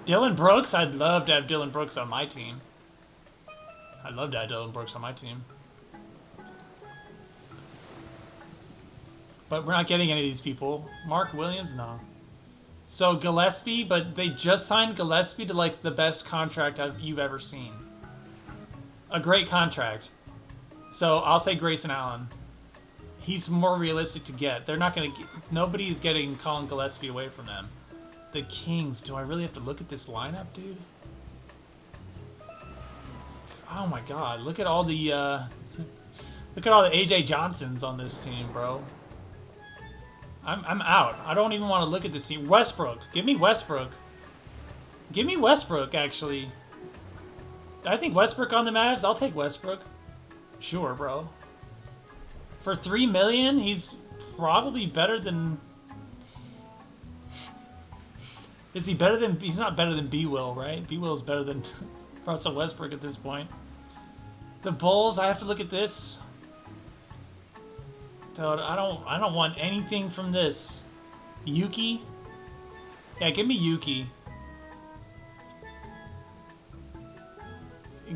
Dylan Brooks, I'd love to have Dylan Brooks on my team. I'd love to have Dylan Brooks on my team. But we're not getting any of these people. Mark Williams, no. So Gillespie, but they just signed Gillespie to like the best contract you've ever seen. A great contract. So I'll say Grayson Allen. He's more realistic to get. They're not going to get... Nobody's getting Colin Gillespie away from them. The Kings. Do I really have to look at this lineup, dude? Oh my god. Look at all the... Look at all the AJ Johnsons on this team, bro. I'm out. I don't even want to look at this team. Westbrook. Give me Westbrook. Give me Westbrook, actually. I think Westbrook on the Mavs. I'll take Westbrook. Sure, bro. For $3 million, he's probably better than... Is he better than... He's not better than B-Will, right? B-Will's better than Russell Westbrook at this point. The Bulls, I have to look at this. Dude, I don't want anything from this. Yuki? Yeah, give me Yuki.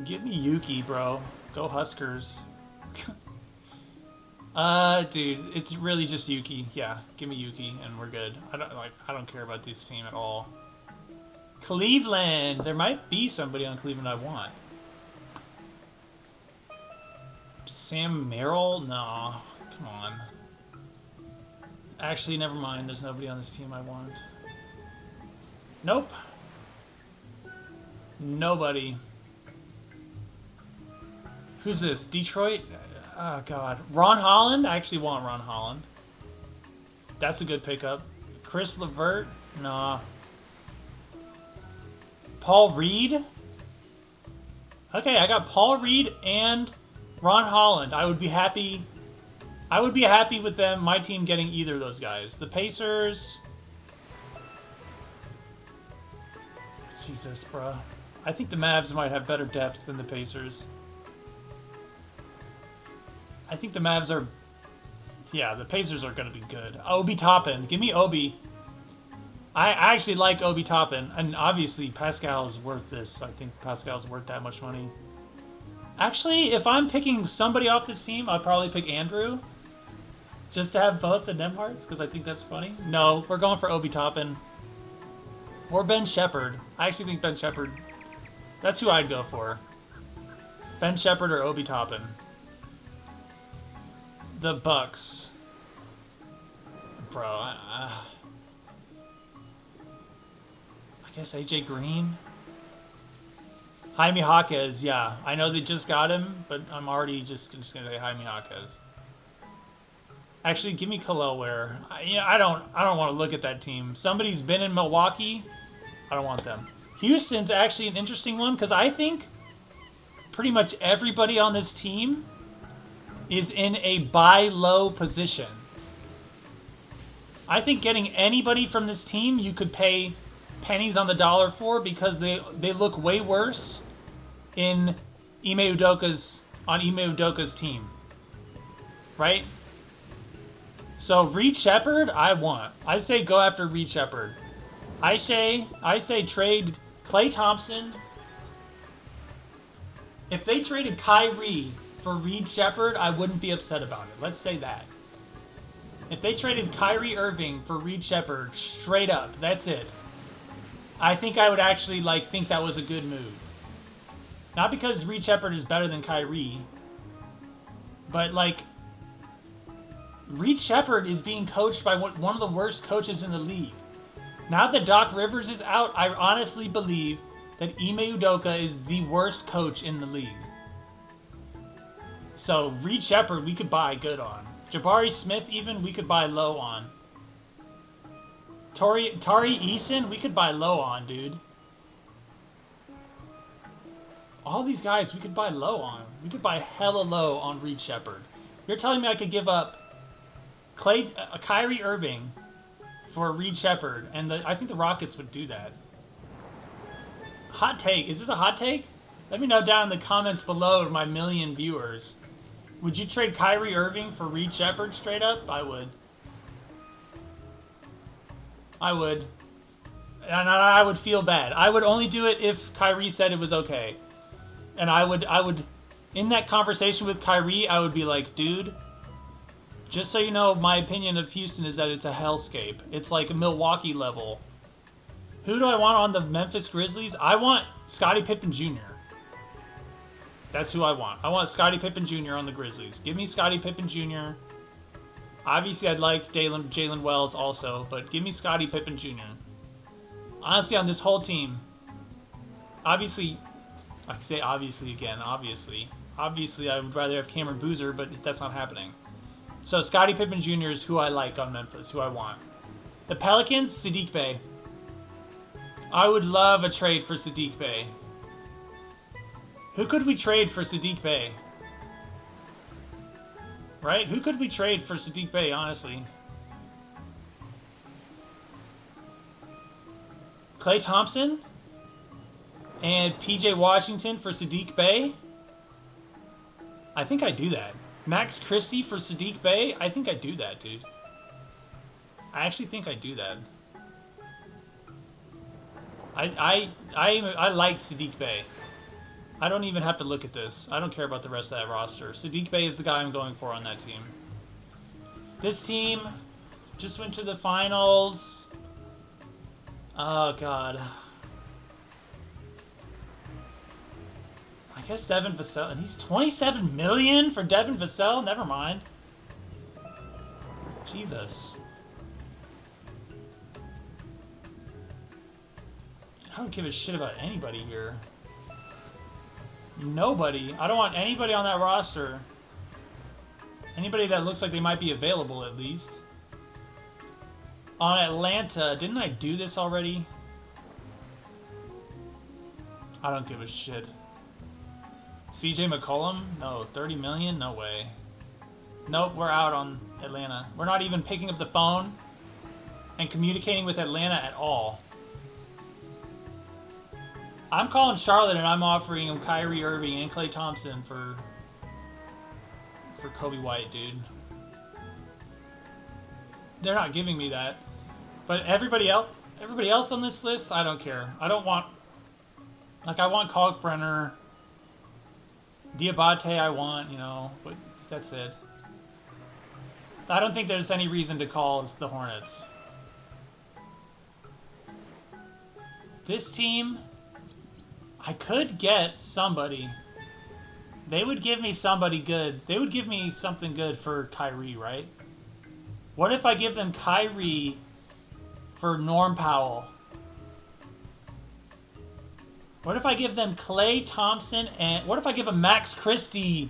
Give me Yuki, bro. Go Huskers. Dude, it's really just Yuki. Yeah, give me Yuki, and we're good. I don't care about this team at all. Cleveland. There might be somebody on Cleveland I want. Sam Merrill? No, come on. Actually, never mind. There's nobody on this team I want. Nope. Nobody. Who's this? Detroit? Oh, God. Ron Holland? I actually want Ron Holland. That's a good pickup. Chris LeVert? Nah. Paul Reed? Okay, I got Paul Reed and Ron Holland. I would be happy with them, my team, getting either of those guys. The Pacers... Jesus, bro. I think the Mavs might have better depth than the Pacers. I think the Mavs are... Yeah, the Pacers are going to be good. Obi Toppin. Give me Obi. I actually like Obi Toppin. And obviously, Pascal is worth this. I think Pascal's worth that much money. Actually, if I'm picking somebody off this team, I'll probably pick Andrew. Just to have both the Nemharts, because I think that's funny. No, we're going for Obi Toppin. Or Ben Shepherd. I actually think Ben Shepherd... That's who I'd go for. Ben Shepherd or Obi Toppin. The Bucks. Bro, I guess AJ Green? Jaime Jaquez, yeah. I know they just got him, but I'm already just going to say Jaime Jaquez. Actually, give me Khalil Ware. I don't want to look at that team. Somebody's been in Milwaukee. I don't want them. Houston's actually an interesting one because I think pretty much everybody on this team is in a buy low position. I think getting anybody from this team you could pay pennies on the dollar for because they look way worse on Ime Udoka's team. Right? So Reed Shepherd, I want. I say go after Reed Shepherd. I say trade Klay Thompson. If they traded Kyrie for Reed Shepherd, I wouldn't be upset about it. Let's say that. If they traded Kyrie Irving for Reed Shepherd, straight up, that's it. I think I would actually think that was a good move. Not because Reed Shepherd is better than Kyrie, but Reed Shepherd is being coached by one of the worst coaches in the league. Now that Doc Rivers is out, I honestly believe that Ime Udoka is the worst coach in the league. So Reed Shepherd, we could buy good on. Jabari Smith, even, we could buy low on. Tari Eason, we could buy low on, dude. All these guys, we could buy low on. We could buy hella low on Reed Shepherd. You're telling me I could give up Kyrie Irving for Reed Shepherd, and I think the Rockets would do that. Hot take. Is this a hot take? Let me know down in the comments below to my million viewers. Would you trade Kyrie Irving for Reed Shepherd straight up? I would. I would. And I would feel bad. I would only do it if Kyrie said it was okay. And I would, in that conversation with Kyrie, I would be like, dude, just so you know, my opinion of Houston is that it's a hellscape. It's like a Milwaukee level. Who do I want on the Memphis Grizzlies? I want Scottie Pippen Jr. That's who I want. I want Scottie Pippen Jr. on the Grizzlies. Give me Scottie Pippen Jr. Obviously, I'd like Jalen Wells also, but give me Scottie Pippen Jr. Honestly, on this whole team, obviously, I can say obviously again, obviously. Obviously, I would rather have Cameron Boozer, but that's not happening. So Scottie Pippen Jr. is who I like on Memphis, who I want. The Pelicans, Saddiq Bey. I would love a trade for Saddiq Bey. Who could we trade for Saddiq Bey? Right? Who could we trade for Saddiq Bey, honestly? Klay Thompson? And PJ Washington for Saddiq Bey? I think I'd do that. Max Christie for Saddiq Bey? I think I'd do that, dude. I actually think I'd do that. I like Saddiq Bey. I don't even have to look at this. I don't care about the rest of that roster. Saddiq Bey is the guy I'm going for on that team. This team just went to the finals. Oh, God. I guess Devin Vassell. And he's $27 million for Devin Vassell? Never mind. Jesus. I don't give a shit about anybody here. Nobody. I don't want anybody on that roster. Anybody that looks like they might be available, at least. On Atlanta, didn't I do this already? I don't give a shit. CJ McCollum? No. 30 million? No way. Nope, we're out on Atlanta. We're not even picking up the phone and communicating with Atlanta at all. I'm calling Charlotte and I'm offering him Kyrie Irving and Klay Thompson for Kobe White, dude. They're not giving me that. But everybody else on this list, I don't care. I don't want... Like, I want Kalkbrenner. Diabate I want, you know. But that's it. I don't think there's any reason to call the Hornets. This team... I could get somebody. They would give me somebody good. They would give me something good for Kyrie, right? What if I give them Kyrie for Norm Powell? What if I give them Klay Thompson and... What if I give them Max Christie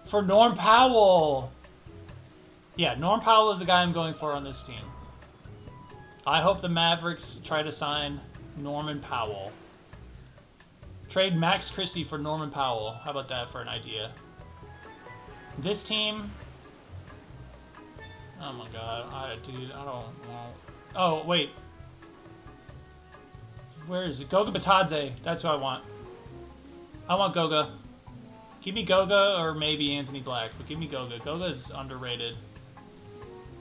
for Norm Powell? Yeah, Norm Powell is the guy I'm going for on this team. I hope the Mavericks try to sign Norman Powell. Trade Max Christie for Norman Powell. How about that for an idea? This team... Oh my god. Dude, I don't know. Oh, wait. Where is it? Goga Batadze. That's who I want. I want Goga. Give me Goga or maybe Anthony Black. But give me Goga. Goga is underrated.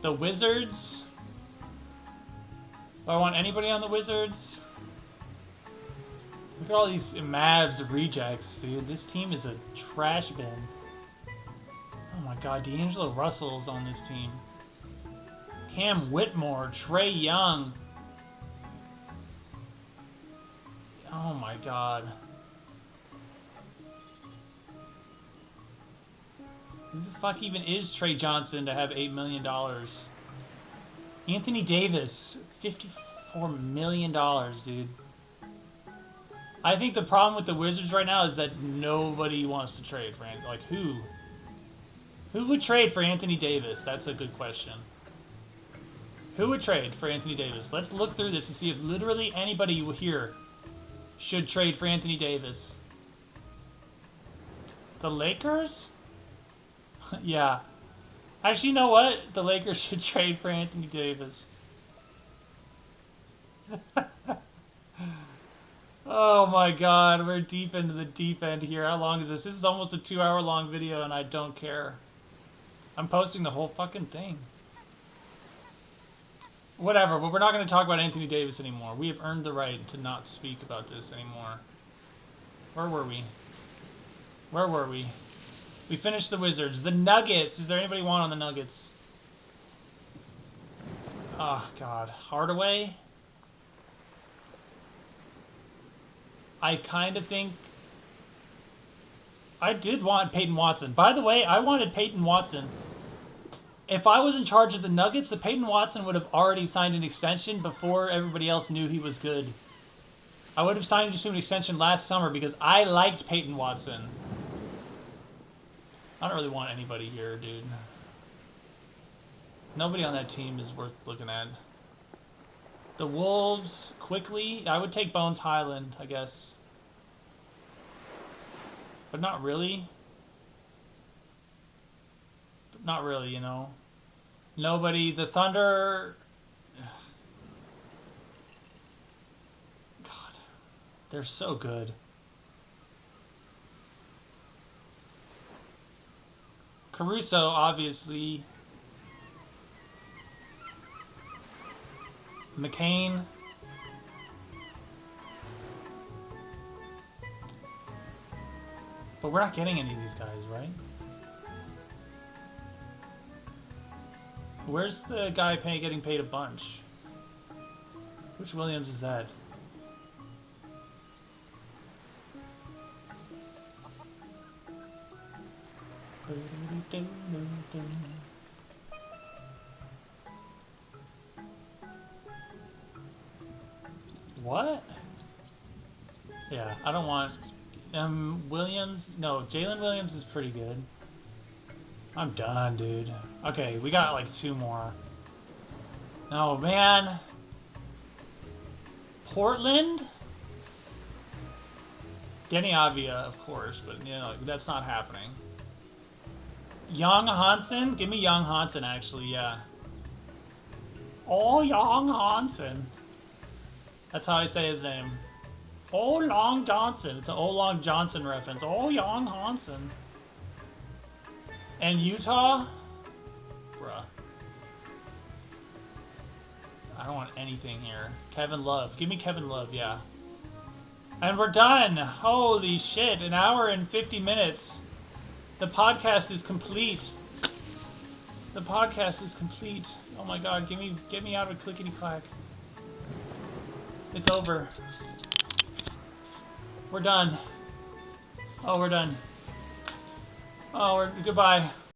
The Wizards... Do I want anybody on the Wizards? Look at all these Mavs rejects, dude. This team is a trash bin. Oh my god, D'Angelo Russell's on this team. Cam Whitmore, Trae Young. Oh my god. Who the fuck even is Trey Johnson to have $8 million? Anthony Davis, $54 million, dude. I think the problem with the Wizards right now is that nobody wants to trade for Anthony. Like, who? Who would trade for Anthony Davis? That's a good question. Who would trade for Anthony Davis? Let's look through this and see if literally anybody here should trade for Anthony Davis. The Lakers? Yeah. Actually, you know what? The Lakers should trade for Anthony Davis. Oh my god, we're deep into the deep end here. How long is this? This is almost a 2-hour-long video and I don't care. I'm posting the whole fucking thing. Whatever, but we're not going to talk about Anthony Davis anymore. We have earned the right to not speak about this anymore. Where were we? Where were we? We finished the Wizards. The Nuggets. Is there anybody want on the Nuggets? Oh, God. Hardaway? I kind of think... I did want Peyton Watson. By the way, I wanted Peyton Watson. If I was in charge of the Nuggets, the Peyton Watson would have already signed an extension before everybody else knew he was good. I would have signed him to an extension last summer because I liked Peyton Watson. I don't really want anybody here, dude. Nobody on that team is worth looking at. The Wolves, quickly. I would take Bones Highland, I guess. But not really. Not really, you know. Nobody. The Thunder... God. They're so good. Caruso, obviously. McCain. But we're not getting any of these guys, right? Where's the guy getting paid a bunch? Which Williams is that? What? Yeah, I don't want... Williams... No, Jalen Williams is pretty good. I'm done, dude. Okay, we got like 2 more. No, man. Portland? Denny Avia, of course, but you know, that's not happening. Young Hansen? Give me Young Hansen, actually, yeah. Oh, Young Hansen. That's how I say his name. Oh, Long Johnson. It's an Oh, Long Johnson reference. Oh, Young Hansen. And Utah? Bruh. I don't want anything here. Kevin Love. Give me Kevin Love, yeah. And we're done. Holy shit. 1 hour and 50 minutes. The podcast is complete. The podcast is complete. Oh my god, get me out of clickety clack. It's over. We're done. Oh, we're done. Oh, goodbye.